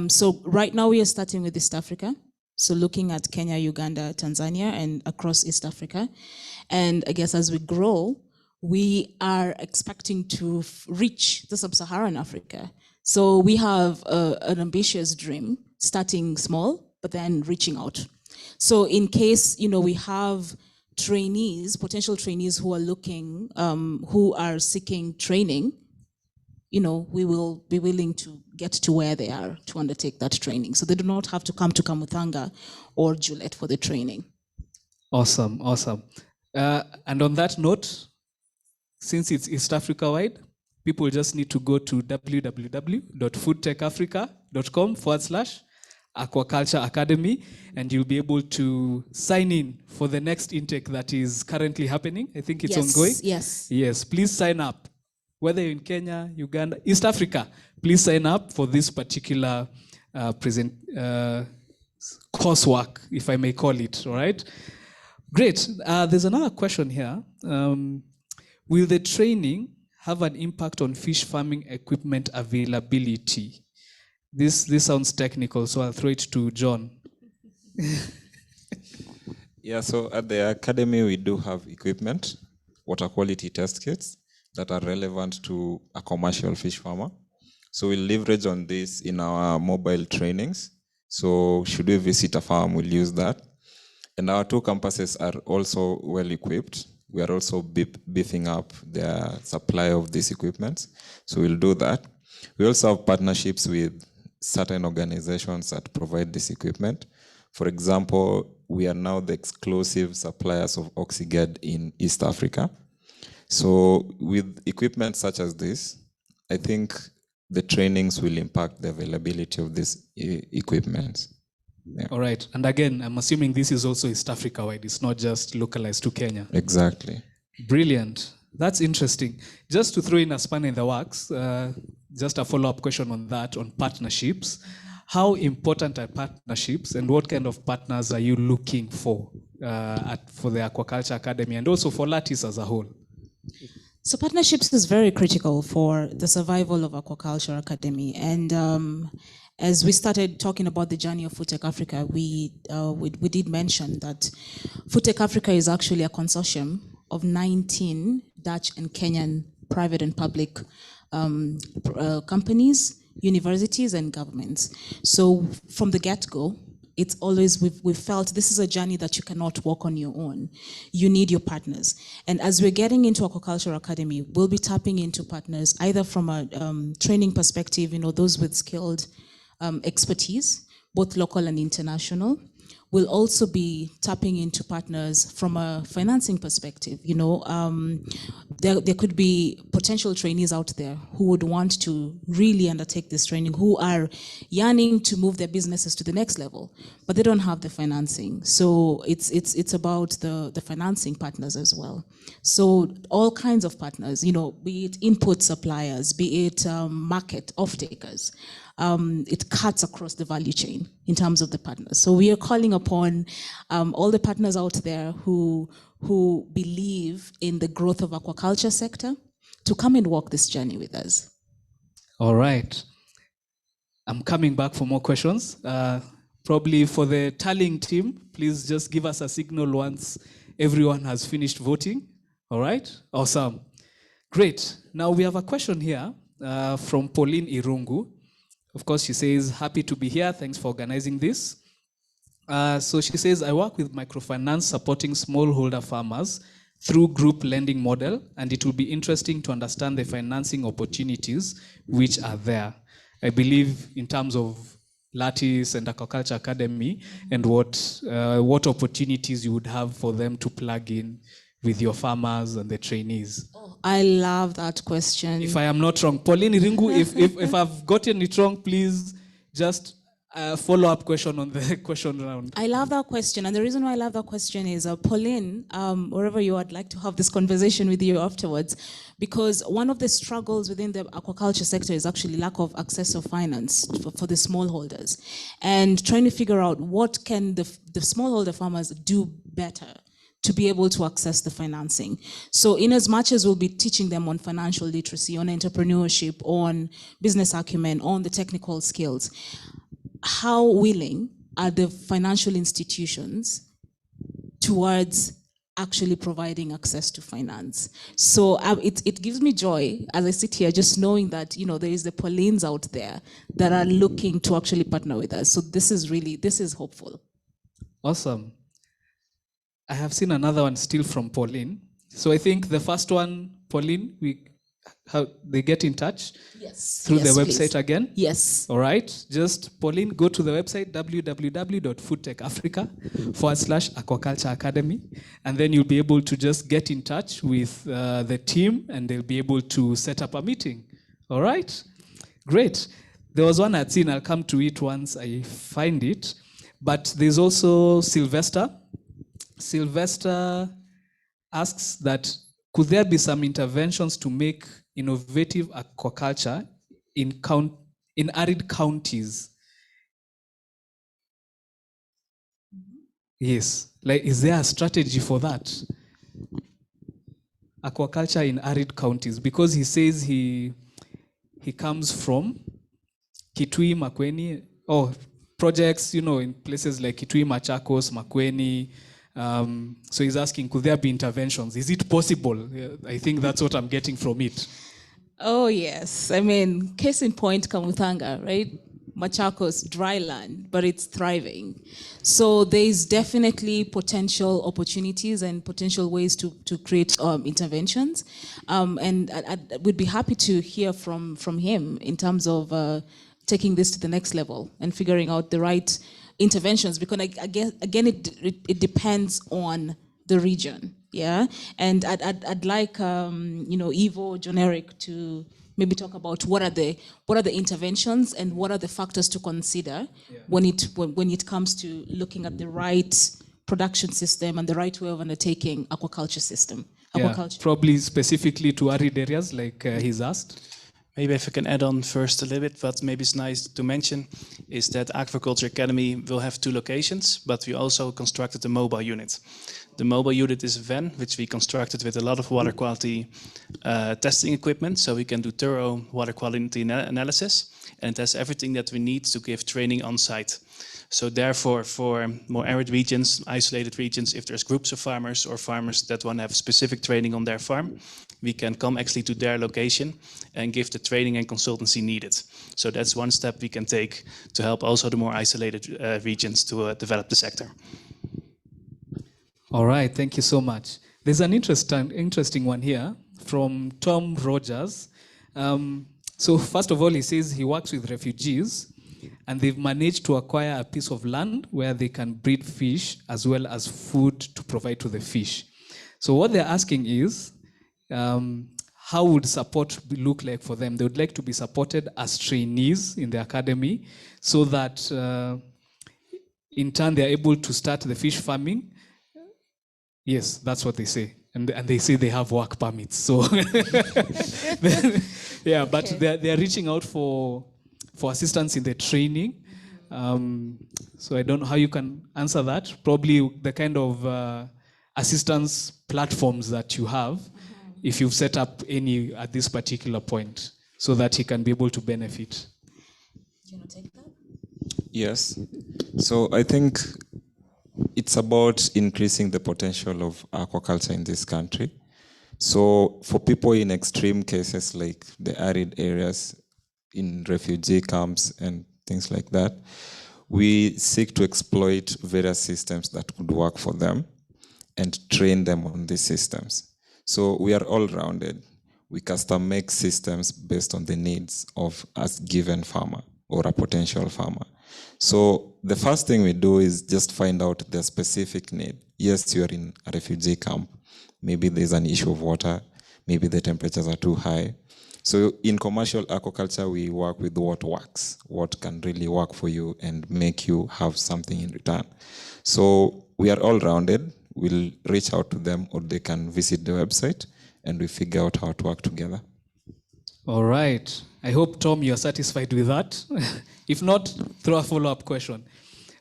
So right now we are starting with East Africa. So looking at Kenya, Uganda, Tanzania, and across East Africa. And I guess as we grow, we are expecting to reach the sub-Saharan Africa. So we have an ambitious dream, starting small, but then reaching out. So in case, we have trainees, potential trainees who are looking, who are seeking training, we will be willing to get to where they are to undertake that training. So they do not have to come to Kamuthanga or Juliet for the training. Awesome, awesome. And on that note, since it's East Africa wide, people just need to go to www.foodtechafrica.com/Aquaculture Academy, and you'll be able to sign in for the next intake that is currently happening. I think it's ongoing. Yes, please sign up. Whether you're in Kenya, Uganda, East Africa, please sign up for this particular coursework, if I may call it, all right? Great. There's another question here. Will the training have an impact on fish farming equipment availability? This sounds technical, so I'll throw it to John. Yeah, so at the academy, we do have equipment, water quality test kits that are relevant to a commercial fish farmer. So we'll leverage on this in our mobile trainings. So should we visit a farm, we'll use that. And our 2 campuses are also well equipped. We are also beefing up their supply of these equipment. So we'll do that. We also have partnerships with certain organizations that provide this equipment. For example, we are now the exclusive suppliers of OxyGuard in East Africa. So with equipment such as this, I think the trainings will impact the availability of this equipment. Yeah. All right. And again, I'm assuming this is also East Africa wide. It's not just localized to Kenya. Exactly. Brilliant. That's interesting. Just to throw in a spanner in the works, just a follow-up question on that, on partnerships. How important are partnerships, and what kind of partners are you looking for for the Aquaculture Academy and also for Lattice as a whole? So partnerships is very critical for the survival of Aquaculture Academy. And as we started talking about the journey of Food Tech Africa, we did mention that Food Tech Africa is actually a consortium of 19 Dutch and Kenyan private and public companies, universities, and governments. So from the get-go, it's always, we've felt this is a journey that you cannot walk on your own. You need your partners. And as we're getting into Aquaculture Academy, we'll be tapping into partners either from a training perspective, those with skilled expertise, both local and international. We'll also be tapping into partners from a financing perspective. There could be potential trainees out there who would want to really undertake this training, who are yearning to move their businesses to the next level, but they don't have the financing. So it's about the financing partners as well. So all kinds of partners, be it input suppliers, be it market off-takers. It cuts across the value chain in terms of the partners. So we are calling upon all the partners out there who believe in the growth of aquaculture sector to come and walk this journey with us. All right. I'm coming back for more questions. Probably for the tallying team, please just give us a signal once everyone has finished voting. All right? Awesome. Great. Now we have a question here from Pauline Irungu. Of course, she says, happy to be here. Thanks for organizing this. So she says, I work with microfinance supporting smallholder farmers through group lending model, and it will be interesting to understand the financing opportunities which are there. I believe in terms of Lattice and Aquaculture Academy and what opportunities you would have for them to plug in with your farmers and the trainees. I love that question. If I am not wrong, Pauline Iringu, if I've gotten it wrong, please just follow-up question on the question round. I love that question, and the reason why I love that question is, Pauline, wherever you are, I'd like to have this conversation with you afterwards, because one of the struggles within the aquaculture sector is actually lack of access of finance for the smallholders, and trying to figure out what can the smallholder farmers do better to be able to access the financing. So in as much as we'll be teaching them on financial literacy, on entrepreneurship, on business acumen, on the technical skills, how willing are the financial institutions towards actually providing access to finance. So it gives me joy as I sit here just knowing that, you know, there is the Paulines out there that are looking to actually partner with us. So this is hopeful. Awesome. I have seen another one still from Pauline. So I think the first one, Pauline, how they get in touch? Yes. Through yes, the website please. again? Yes. All right. Just, Pauline, go to the website, www.foodtechafrica.com/Aquaculture Academy. And then you'll be able to just get in touch with the team and they'll be able to set up a meeting. All right. Great. There was one I'd seen. I'll come to it once I find it. But there's also Sylvester. Sylvester asks that, could there be some interventions to make innovative aquaculture in arid counties? Yes, like, is there a strategy for that? Aquaculture in arid counties, because he says he comes from Kitui, Makueni, projects, you know, in places like Kitui, Machakos, Makueni. So he's asking, could there be interventions? Is it possible? I think that's what I'm getting from it. Oh, yes. I mean, case in point, Kamuthanga, right? Machakos, dry land, but it's thriving. So there's definitely potential opportunities and potential ways to create interventions. And I would be happy to hear from him in terms of taking this to the next level and figuring out the right interventions, because I guess, again, it depends on the region, yeah. And I'd like you know, Ivo, Generic to maybe talk about what are the interventions and what are the factors to consider when it comes to looking at the right production system and the right way of undertaking aquaculture system. Aquaculture. Probably specifically to arid areas, like he's asked. Maybe if I can add on first a little bit, but maybe it's nice to mention, is that Aquaculture Academy will have 2 locations, but we also constructed a mobile unit. The mobile unit is a van, which we constructed with a lot of water quality testing equipment, so we can do thorough water quality analysis, and it has everything that we need to give training on site. So therefore, for more arid regions, isolated regions, if there's groups of farmers or farmers that want to have specific training on their farm, we can come actually to their location and give the training and consultancy needed. So that's one step we can take to help also the more isolated regions to develop the sector. All right, thank you so much. There's an interesting one here from Tom Rogers. So first of all, he says he works with refugees and they've managed to acquire a piece of land where they can breed fish as well as food to provide to the fish. So what they're asking is, how would support look like for them? They would like to be supported as trainees in the academy so that in turn they're able to start the fish farming. Yes, that's what they say. And they say they have work permits. So yeah, but they're reaching out for assistance in the training. So I don't know how you can answer that. Probably the kind of assistance platforms that you have, if you've set up any at this particular point, so that he can be able to benefit. Do you want to take that? Yes. So I think it's about increasing the potential of aquaculture in this country. So for people in extreme cases like the arid areas, in refugee camps and things like that, we seek to exploit various systems that could work for them and train them on these systems. So we are all-rounded. We custom make systems based on the needs of a given farmer or a potential farmer. So the first thing we do is just find out their specific need. Yes, you're in a refugee camp. Maybe there's an issue of water. Maybe the temperatures are too high. So in commercial aquaculture, we work with what works, what can really work for you and make you have something in return. So we are all-rounded. We'll reach out to them or they can visit the website and we figure out how to work together. All right. I hope, Tom, you're satisfied with that. If not, throw a follow-up question.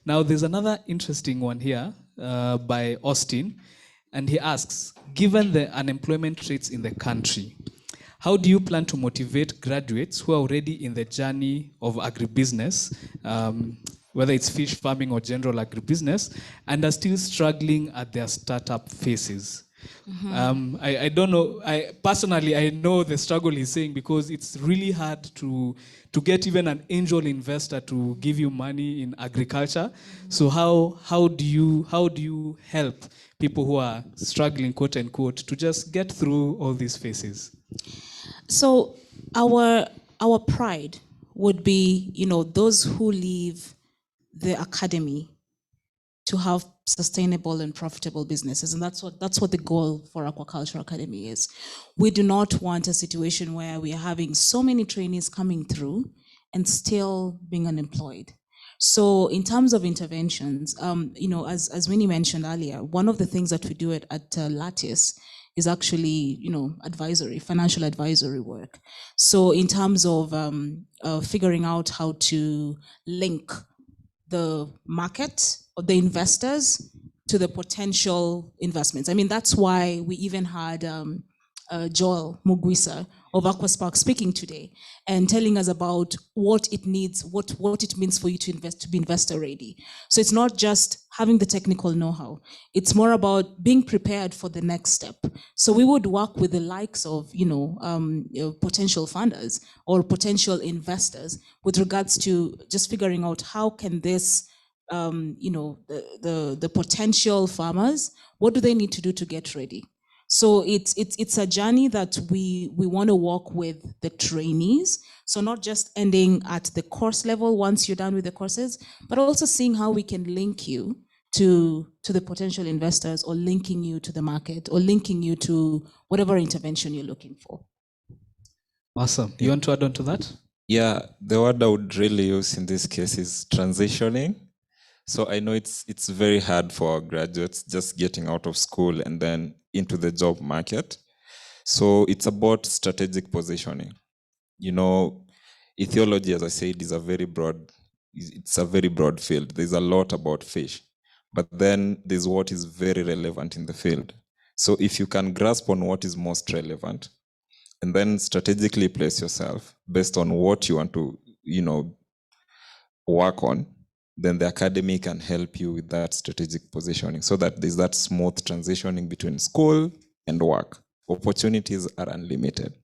Now, there's another interesting one here by Austin. And he asks, given the unemployment rates in the country, how do you plan to motivate graduates who are already in the journey of agribusiness, whether it's fish farming or general agribusiness, and are still struggling at their startup phases. I don't know. Personally, I know the struggle he's saying, because it's really hard to get even an angel investor to give you money in agriculture. So how do you help people who are struggling, quote unquote, to just get through all these phases? So our pride would be, those who leave the academy to have sustainable and profitable businesses. And that's what the goal for Aquaculture Academy is. We do not want a situation where we are having so many trainees coming through and still being unemployed. So in terms of interventions, as Winnie mentioned earlier, one of the things that we do at Lattice is actually, financial advisory work. So in terms of figuring out how to link the market or the investors to the potential investments. I mean, that's why we even had Joel Mugwisa of Aquaspark speaking today and telling us about what it needs, what it means for you to invest, to be investor ready. So it's not just having the technical know-how, it's more about being prepared for the next step. So we would work with the likes of potential funders or potential investors with regards to just figuring out how can this the potential farmers, what do they need to do to get ready? So it's a journey that we want to walk with the trainees. So not just ending at the course level once you're done with the courses, but also seeing how we can link you to the potential investors, or linking you to the market, or linking you to whatever intervention you're looking for. Awesome. You want to add on to that? Yeah, the word I would really use in this case is transitioning. So I know it's very hard for our graduates just getting out of school and then into the job market. So it's about strategic positioning. Ethology, as I said, is a very broad field. There's a lot about fish, but then there's what is very relevant in the field. So if you can grasp on what is most relevant, and then strategically place yourself based on what you want to, work on, then the academy can help you with that strategic positioning, so that there's that smooth transitioning between school and work. Opportunities are unlimited.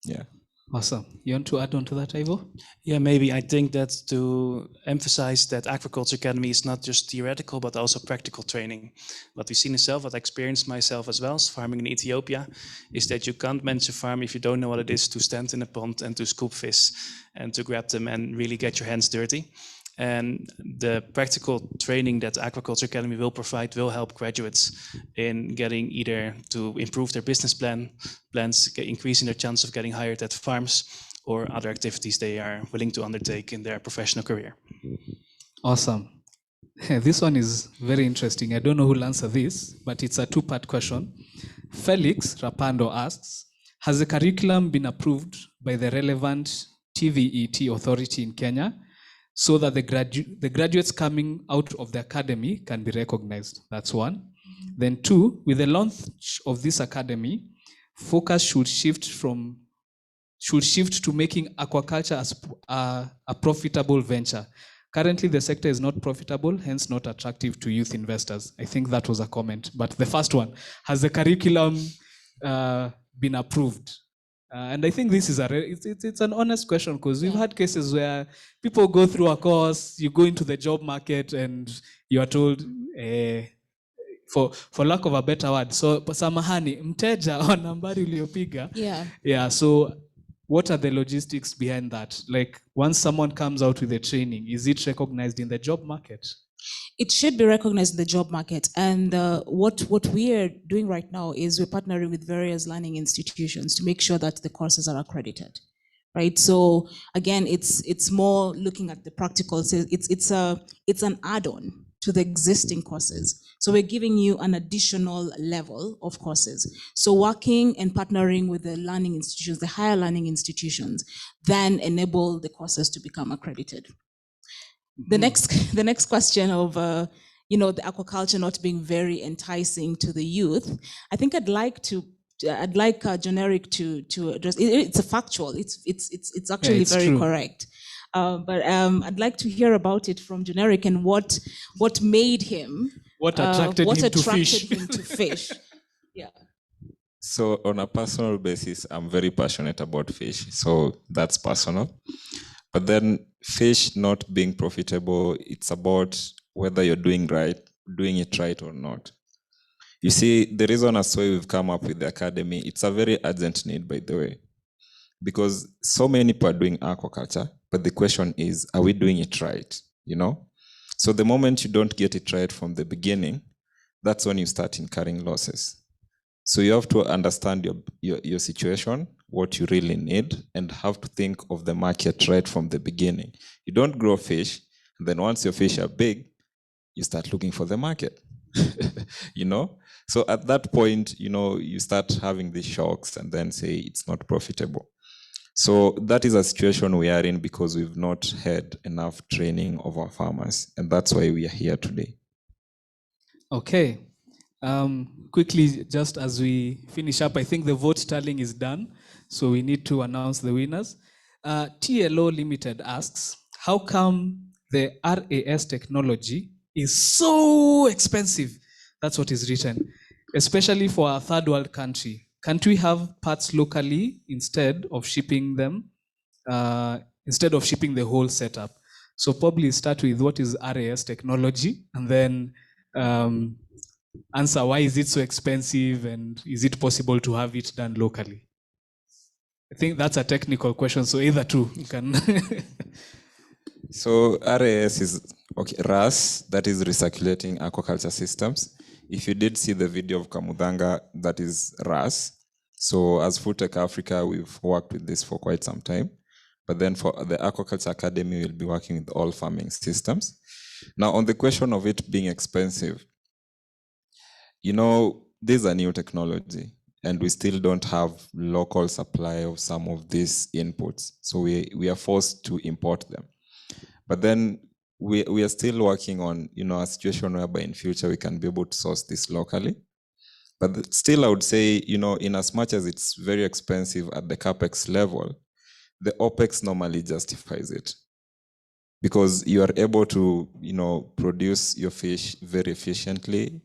Yeah. Awesome. You want to add on to that, Ivo? Yeah, maybe. I think that to emphasize that Aquaculture Academy is not just theoretical, but also practical training. What we've seen itself, what I experienced myself as well, farming in Ethiopia, is that you can't manage a farm if you don't know what it is to stand in a pond and to scoop fish and to grab them and really get your hands dirty. And the practical training that Aquaculture Academy will provide will help graduates in getting either to improve their business plans, increasing their chance of getting hired at farms, or other activities they are willing to undertake in their professional career. Awesome. This one is very interesting. I don't know who will answer this, but it's a two-part question. Felix Rapando asks, has the curriculum been approved by the relevant TVET authority in Kenya, so that the graduates coming out of the academy can be recognized? That's one. Then two, with the launch of this academy, focus should shift to making aquaculture as a profitable venture. Currently, the sector is not profitable, hence not attractive to youth investors. I think that was a comment. But the first one, has the curriculum been approved? And I think this is it's an honest question, because we've had cases where people go through a course, you go into the job market, and you are told, for lack of a better word, so samahani, mteja wa nambari uliopiga. Yeah. So what are the logistics behind that? Like, once someone comes out with a training, is it recognized in the job market? It should be recognized in the job market. And what we are doing right now is we're partnering with various learning institutions to make sure that the courses are accredited, right? So again, it's more looking at the practical. It's an add-on to the existing courses. So we're giving you an additional level of courses. So working and partnering with the learning institutions, the higher learning institutions, then enable the courses to become accredited. The next question of the aquaculture not being very enticing to the youth, I think I'd like Generic to address. It's a factual. It's actually very true. Correct. But I'd like to hear about it from Generic and what made him, what attracted him to fish. Yeah. So on a personal basis, I'm very passionate about fish. So that's personal. But then fish not being profitable, it's about whether you're doing it right or not. You see, the reason as why we've come up with the academy, it's a very urgent need, by the way, because so many people are doing aquaculture, but the question is, are we doing it right? You know? So the moment you don't get it right from the beginning, that's when you start incurring losses. So you have to understand your situation, what you really need, and have to think of the market right from the beginning. You don't grow fish, and then once your fish are big, you start looking for the market. You know? So at that point, you start having these shocks and then say it's not profitable. So that is a situation we are in because we've not had enough training of our farmers, and that's why we are here today. Okay. Quickly, just as we finish up, I think the vote tallying is done, so we need to announce the winners. TLO Limited asks, how come the RAS technology is so expensive? That's what is written, especially for a third world country. Can't we have parts locally instead of shipping them, instead of shipping the whole setup? So probably start with what is RAS technology, and then answer why is it so expensive, and is it possible to have it done locally? I think that's a technical question, so either two you can. So RAS is, okay, RAS, that is recirculating aquaculture systems. If you did see the video of Kamudanga, that is RAS. So as FoodTech Africa, we've worked with this for quite some time. But then for the Aquaculture Academy, we'll be working with all farming systems. Now, on the question of it being expensive, this is a new technology, and we still don't have local supply of some of these inputs. So we are forced to import them. But then we are still working on, a situation whereby in future we can be able to source this locally. But still, I would say, in as much as it's very expensive at the CapEx level, the OpEx normally justifies it. Because you are able to, produce your fish very efficiently.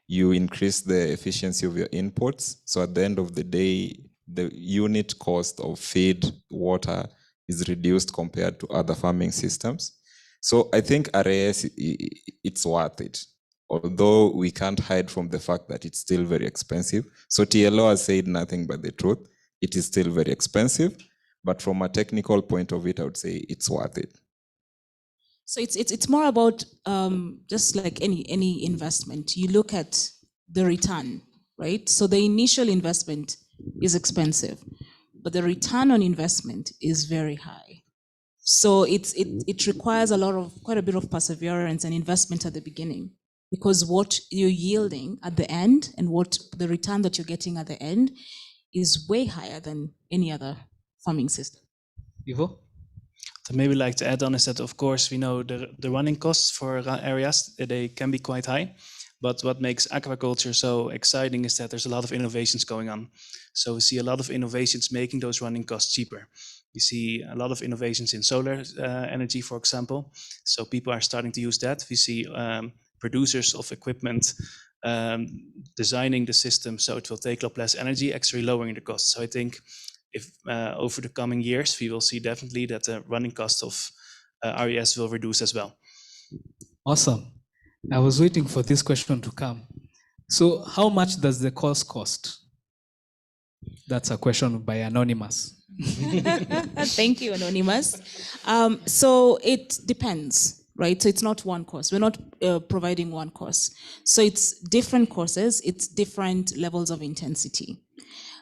You increase the efficiency of your inputs. So at the end of the day, the unit cost of feed, water is reduced compared to other farming systems. So I think RAS, it's worth it. Although we can't hide from the fact that it's still very expensive. So TLO has said nothing but the truth. It is still very expensive. But from a technical point of view, I would say it's worth it. So it's more about just like any investment. You look at the return, right? So the initial investment is expensive, but the return on investment is very high. So it requires quite a bit of perseverance and investment at the beginning, because what you're yielding at the end and what the return that you're getting at the end is way higher than any other farming system. Ivo? So maybe like to add on is that, of course, we know the running costs for areas, they can be quite high. But what makes aquaculture so exciting is that there's a lot of innovations going on. So we see a lot of innovations making those running costs cheaper. We see a lot of innovations in solar energy, for example. So people are starting to use that. We see producers of equipment designing the system so it will take up less energy, actually lowering the cost. So I think if over the coming years, we will see definitely that the running cost of RES will reduce as well. Awesome. I was waiting for this question to come. So how much does the course cost? That's a question by Anonymous. Thank you, Anonymous. So it depends, right? So it's not one course. We're not providing one course. So it's different courses. It's different levels of intensity.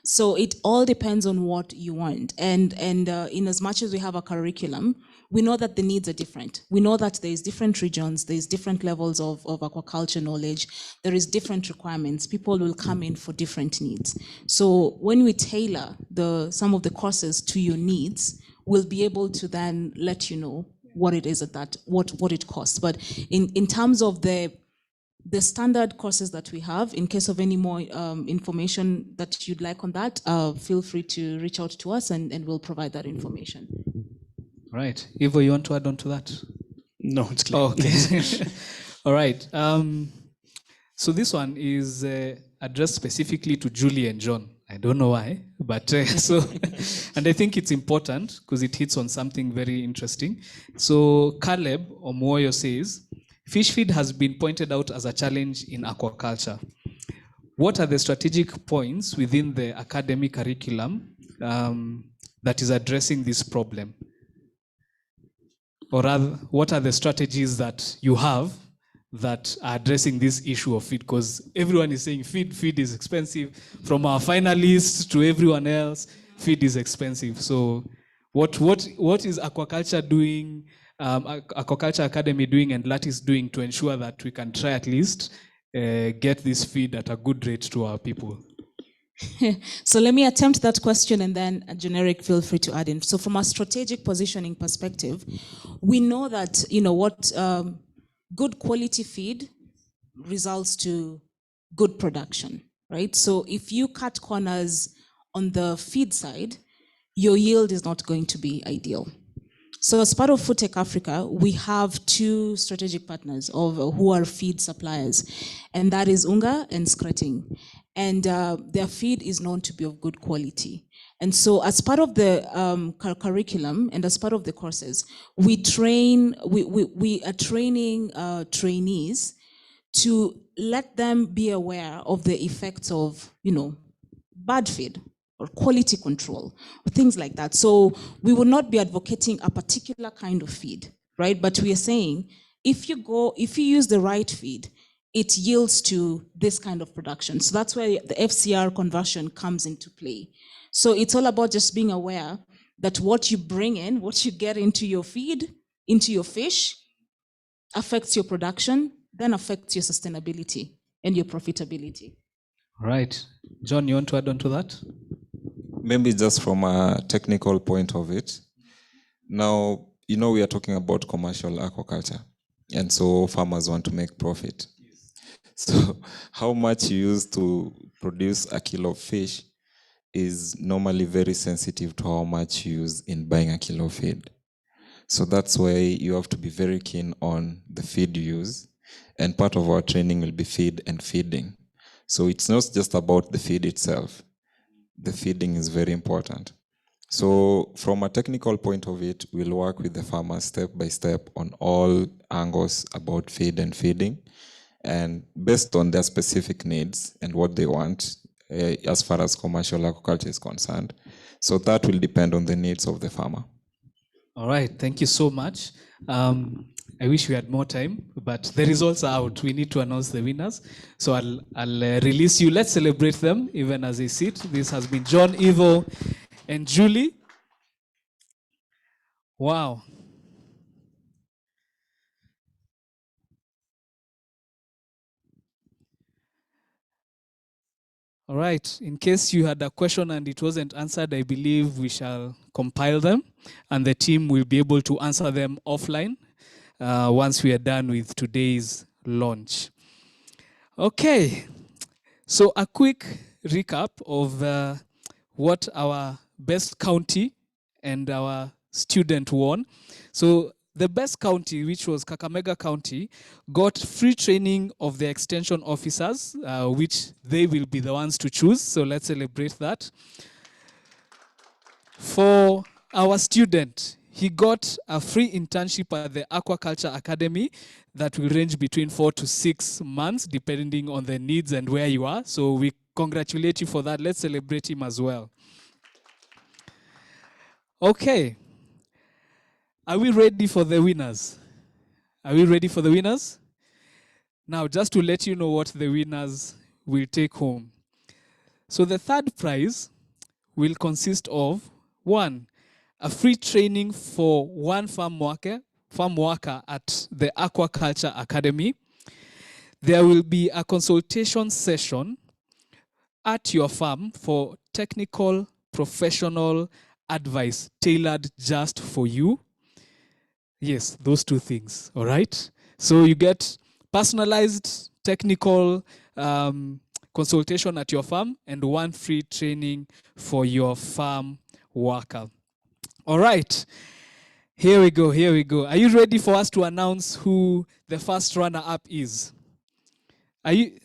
So it all depends on what you want. And in as much as we have a curriculum, we know that the needs are different. We know that there's different regions, there's different levels of aquaculture knowledge, there is different requirements. People will come in for different needs. So when we tailor some of the courses to your needs, we'll be able to then let you know what it is what it costs. But in terms of the standard courses that we have, in case of any more information that you'd like on that, feel free to reach out to us and we'll provide that information. Right. Ivo, you want to add on to that? No, it's clear. Oh, okay. All right. So this one is addressed specifically to Julie and John. I don't know why, but so, and I think it's important because it hits on something very interesting. So Caleb Omoyo says, fish feed has been pointed out as a challenge in aquaculture. What are the strategic points within the academic curriculum that is addressing this problem? Or rather, what are the strategies that you have that are addressing this issue of feed? Because everyone is saying feed is expensive. From our finalists to everyone else, feed is expensive. So what is Aquaculture doing, Aquaculture Academy doing, and Lattice doing to ensure that we can try at least get this feed at a good rate to our people? So let me attempt that question, and then generic, feel free to add in. So from a strategic positioning perspective, we know that, what good quality feed results to good production, right? So if you cut corners on the feed side, your yield is not going to be ideal. So as part of Food Tech Africa, we have two strategic partners who are feed suppliers, and that is Unga and Skretting. And their feed is known to be of good quality. And so as part of the curriculum and as part of the courses, we are training trainees to let them be aware of the effects of, bad feed or quality control, or things like that. So we will not be advocating a particular kind of feed, right? But we are saying, if you use the right feed, it yields to this kind of production. So that's where the FCR conversion comes into play. So it's all about just being aware that what you bring in, what you get into your feed, into your fish, affects your production, then affects your sustainability and your profitability. Right. John, you want to add on to that? Maybe just from a technical point of it. Now, we are talking about commercial aquaculture. And so farmers want to make profit. So how much you use to produce a kilo of fish is normally very sensitive to how much you use in buying a kilo of feed. So that's why you have to be very keen on the feed you use. And part of our training will be feed and feeding. So it's not just about the feed itself. The feeding is very important. So from a technical point of it, we'll work with the farmers step by step on all angles about feed and feeding, and based on their specific needs and what they want as far as commercial aquaculture is concerned. So that will depend on the needs of the farmer. All right, thank you so much. I wish we had more time, but the results are out. We need to announce the winners. So I'll release you. Let's celebrate them even as they sit. This has been John, Ivo, and Julie. Wow. All right, in case you had a question and it wasn't answered, I believe we shall compile them and the team will be able to answer them offline once we are done with today's launch. Okay, so a quick recap of what our best county and our student won. So the best county, which was Kakamega County, got free training of the extension officers, which they will be the ones to choose. So let's celebrate that. For our student, he got a free internship at the Aquaculture Academy that will range between 4 to 6 months, depending on the needs and where you are. So we congratulate you for that. Let's celebrate him as well. Okay. Are we ready for the winners? Are we ready for the winners? Now, just to let you know what the winners will take home. So the third prize will consist of, 1, a free training for one farm worker at the Aquaculture Academy. There will be a consultation session at your farm for technical, professional advice tailored just for you. Yes, those two things, all right? So you get personalized technical consultation at your farm and one free training for your farm worker. All right. Here we go, here we go. Are you ready for us to announce who the first runner-up is? Are you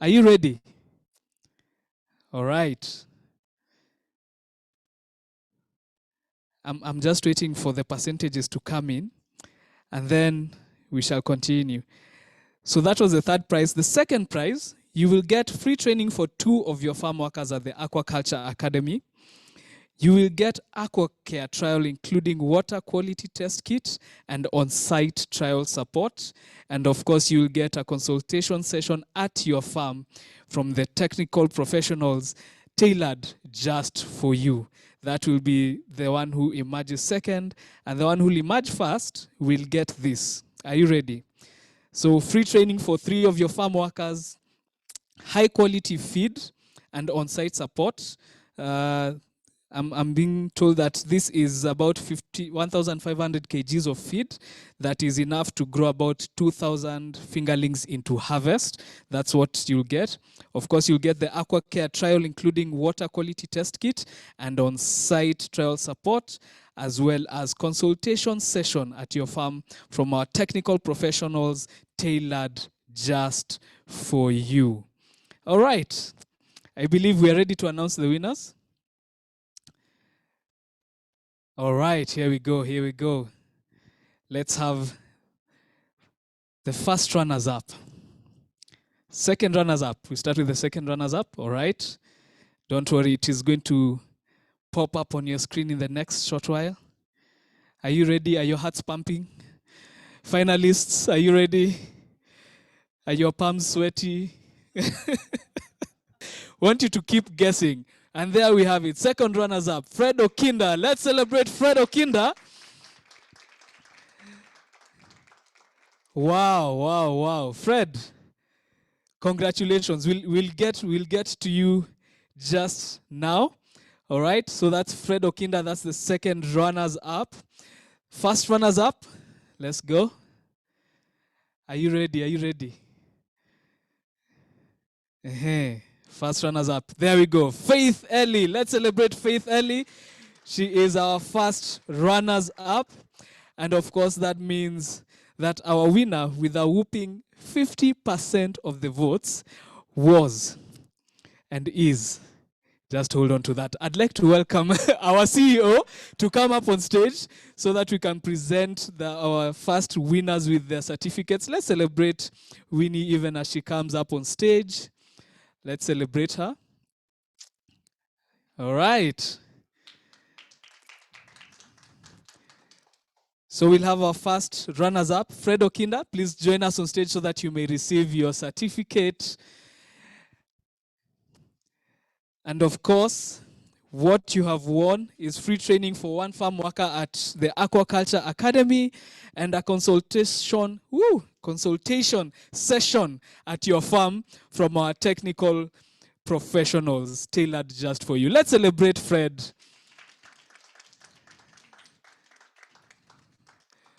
ready? All right. I'm just waiting for the percentages to come in, and then we shall continue. So that was the third prize. The second prize, you will get free training for 2 of your farm workers at the Aquaculture Academy. You will get aqua care trial, including water quality test kit and on-site trial support. And of course, you will get a consultation session at your farm from the technical professionals tailored just for you. That will be the one who emerges second, and the one who will emerge first will get this. Are you ready? So free training for 3 of your farm workers, high quality feed and on-site support. I'm being told that this is about 1,500 kgs of feed that is enough to grow about 2,000 fingerlings into harvest. That's what you'll get. Of course, you'll get the aqua care trial, including water quality test kit and on-site trial support, as well as consultation session at your farm from our technical professionals tailored just for you. All right. I believe we are ready to announce the winners. All right, here we go, here we go. Let's have the first runners-up. Second runners-up. We start with the second runners-up, all right? Don't worry, it is going to pop up on your screen in the next short while. Are you ready? Are your hearts pumping? Finalists, are you ready? Are your palms sweaty? Want you to keep guessing. And there we have it. Second runners-up, Fred Okinda. Let's celebrate Fred Okinda. Wow, wow, wow. Fred, congratulations. We'll get to you just now. All right, so that's Fred Okinda. That's the second runners-up. First runners-up, let's go. Are you ready? Are you ready? First runners-up. There we go. Faith Ellie. Let's celebrate Faith Ellie. She is our first runners-up. And of course, that means that our winner with a whooping 50% of the votes was and is. Just hold on to that. I'd like to welcome our CEO to come up on stage so that we can present our first winners with their certificates. Let's celebrate Winnie even as she comes up on stage. Let's celebrate her. All right. So we'll have our first runners-up. Fred Okinda, please join us on stage so that you may receive your certificate. And of course, what you have won is free training for 1 farm worker at the Aquaculture Academy and a consultation session at your farm from our technical professionals tailored just for you. Let's celebrate Fred.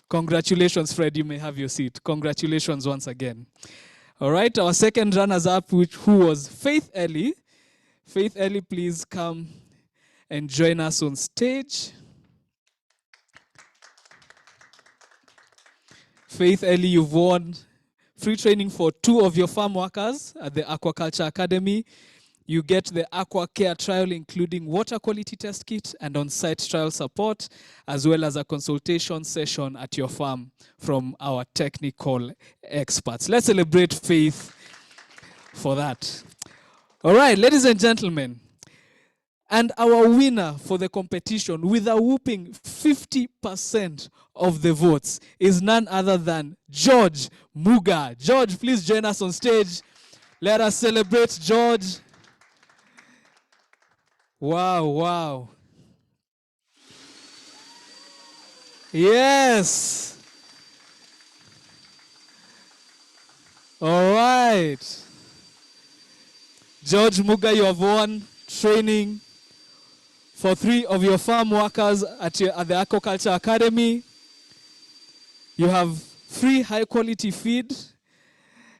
Congratulations, Fred. You may have your seat. Congratulations once again. All right, our second runners-up, who was Faith Ellie. Faith Ellie, please come and join us on stage. Faith Ellie, you've won free training for 2 of your farm workers at the Aquaculture Academy. You get the aqua care trial, including water quality test kit and on-site trial support, as well as a consultation session at your farm from our technical experts. Let's celebrate Faith for that. All right, ladies and gentlemen, and our winner for the competition with a whooping 50% of the votes is none other than George Muga. George, please join us on stage. Let us celebrate George. Wow, wow. Yes. All right. George Muga, you have won training for 3 of your farm workers at the Aquaculture Academy. You have free high-quality feed,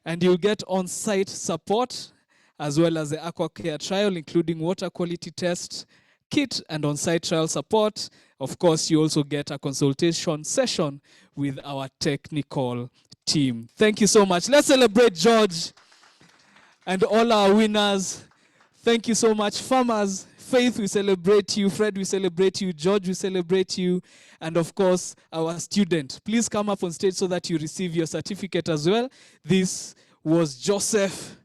and you'll get on-site support, as well as the aqua care trial, including water quality test, kit and on-site trial support. Of course, you also get a consultation session with our technical team. Thank you so much. Let's celebrate George and all our winners. Thank you so much, farmers. Faith, we celebrate you. Fred, we celebrate you. George, we celebrate you. And of course, our student. Please come up on stage so that you receive your certificate as well. This was Joseph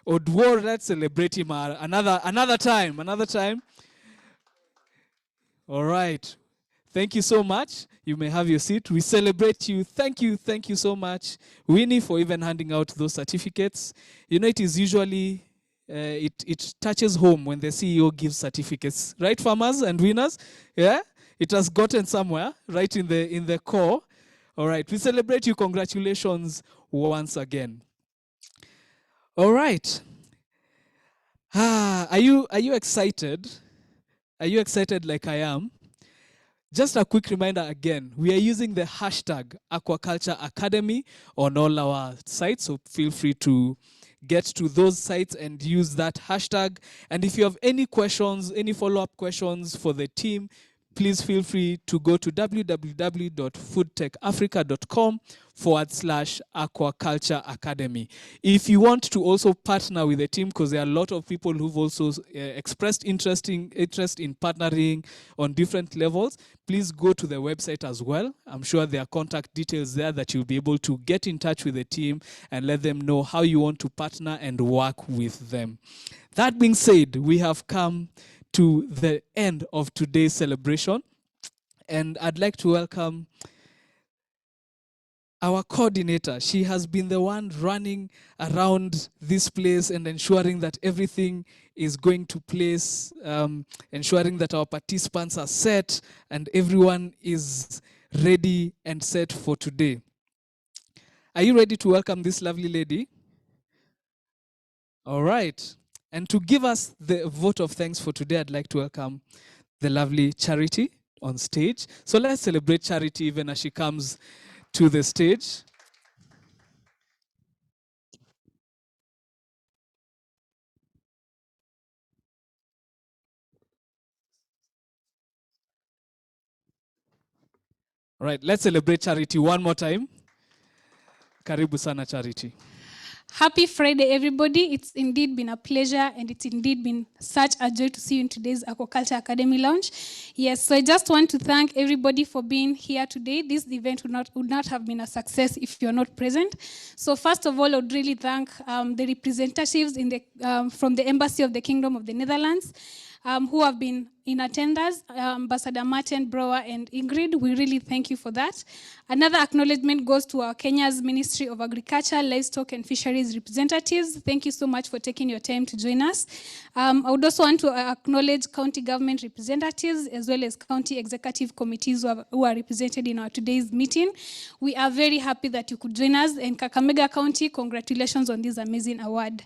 Odwor. Let's celebrate him another time. All right. Thank you so much. You may have your seat. We celebrate you. Thank you so much, Winnie, for even handing out those certificates. You know, it is usually, it touches home when the CEO gives certificates, right, farmers and winners? Yeah, it has gotten somewhere, right in the core. All right, we celebrate you. Congratulations once again. All right. Are you excited? Are you excited like I am? Just a quick reminder again, we are using the hashtag Aquaculture Academy on all our sites, so feel free to get to those sites and use that hashtag. And if you have any questions, any follow-up questions for the team, please feel free to go to www.foodtechafrica.com/Aquaculture Academy. If you want to also partner with the team, because there are a lot of people who've also expressed interest in partnering on different levels, please go to the website as well. I'm sure there are contact details there that you'll be able to get in touch with the team and let them know how you want to partner and work with them. That being said, we have come to the end of today's celebration, and I'd like to welcome our coordinator. She has been the one running around this place and ensuring that everything is going to place, ensuring that our participants are set and everyone is ready and set for today. Are you ready to welcome this lovely lady? All right. And to give us the vote of thanks for today, I'd like to welcome the lovely Charity on stage. So let's celebrate Charity even as she comes to the stage. All right, let's celebrate Charity one more time. Karibu sana, Charity. Happy Friday, everybody. It's indeed been a pleasure, and it's indeed been such a joy to see you in today's Aquaculture Academy launch. Yes, so I just want to thank everybody for being here today. This event would not have been a success if you're not present. So first of all, I would really thank the representatives from the Embassy of the Kingdom of the Netherlands, who have been in attendance, Ambassador Maarten Brouwer and Ingrid. We really thank you for that. Another acknowledgement goes to our Kenya's Ministry of Agriculture, Livestock and Fisheries representatives. Thank you so much for taking your time to join us. I would also want to acknowledge county government representatives as well as county executive committees who are represented in our today's meeting. We are very happy that you could join us. And Kakamega County, congratulations on this amazing award.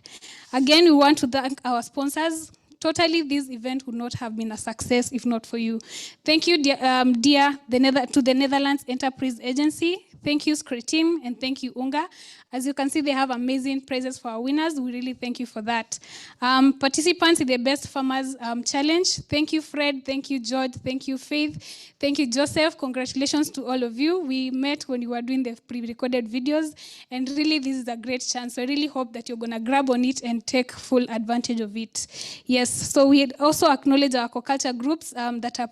Again, we want to thank our sponsors. Totally, this event would not have been a success if not for you. Thank you, to the Netherlands Enterprise Agency. Thank you, Scre team, and thank you, Unga. As you can see, they have amazing prizes for our winners. We really thank you for that. Participants in the Best Farmers Challenge. Thank you, Fred. Thank you, George. Thank you, Faith. Thank you, Joseph. Congratulations to all of you. We met when you were doing the pre-recorded videos, and really, this is a great chance. So I really hope that you're going to grab on it and take full advantage of it. Yes, so we also acknowledge our aquaculture groups that are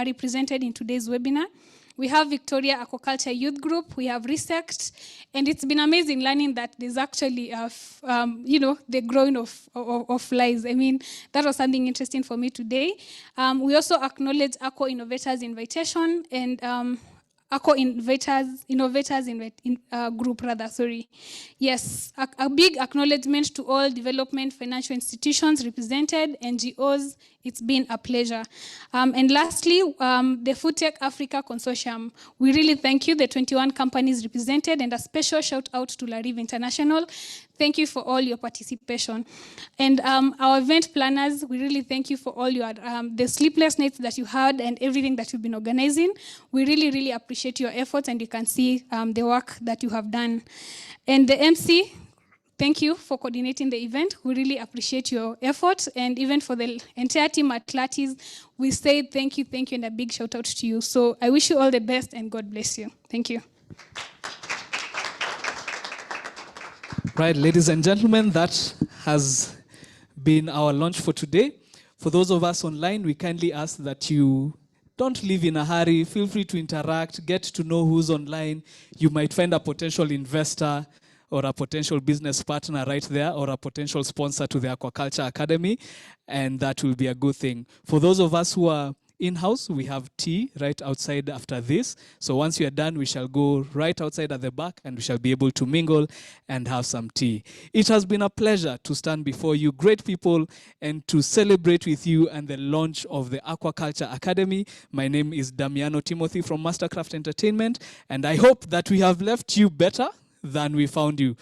represented in today's webinar. We have Victoria Aquaculture Youth Group, we have Resect, and it's been amazing learning that there's actually, the growing of flies. I mean, that was something interesting for me today. We also acknowledge Aqua Innovators Invitation and Aqua Innovators Group, rather, sorry. Yes, a big acknowledgement to all development financial institutions represented, NGOs. It's been a pleasure. And lastly, the Food Tech Africa Consortium. We really thank you, the 21 companies represented, and a special shout out to Larive International. Thank you for all your participation. And our event planners, we really thank you for all your the sleepless nights that you had and everything that you've been organizing. We really, really appreciate your efforts, and you can see the work that you have done. And the MC, thank you for coordinating the event. We really appreciate your effort. And even for the entire team at Latis, we say thank you, and a big shout out to you. So I wish you all the best and God bless you. Thank you. Right, ladies and gentlemen, that has been our launch for today. For those of us online, we kindly ask that you don't leave in a hurry. Feel free to interact, get to know who's online. You might find a potential investor or a potential business partner right there, or a potential sponsor to the Aquaculture Academy, and that will be a good thing. For those of us who are in-house, we have tea right outside after this. So once we are done, we shall go right outside at the back and we shall be able to mingle and have some tea. It has been a pleasure to stand before you, great people, and to celebrate with you and the launch of the Aquaculture Academy. My name is Damiano Timothy from Mastercraft Entertainment, and I hope that we have left you better than we found you.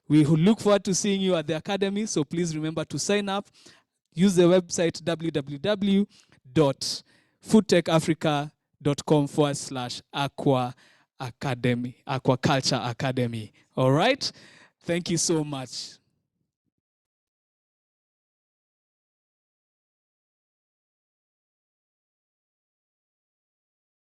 We look forward to seeing you at the Academy, so please remember to sign up. Use the website www.foodtechafrica.com/Aqua Academy, Aquaculture Academy. All right? Thank you so much.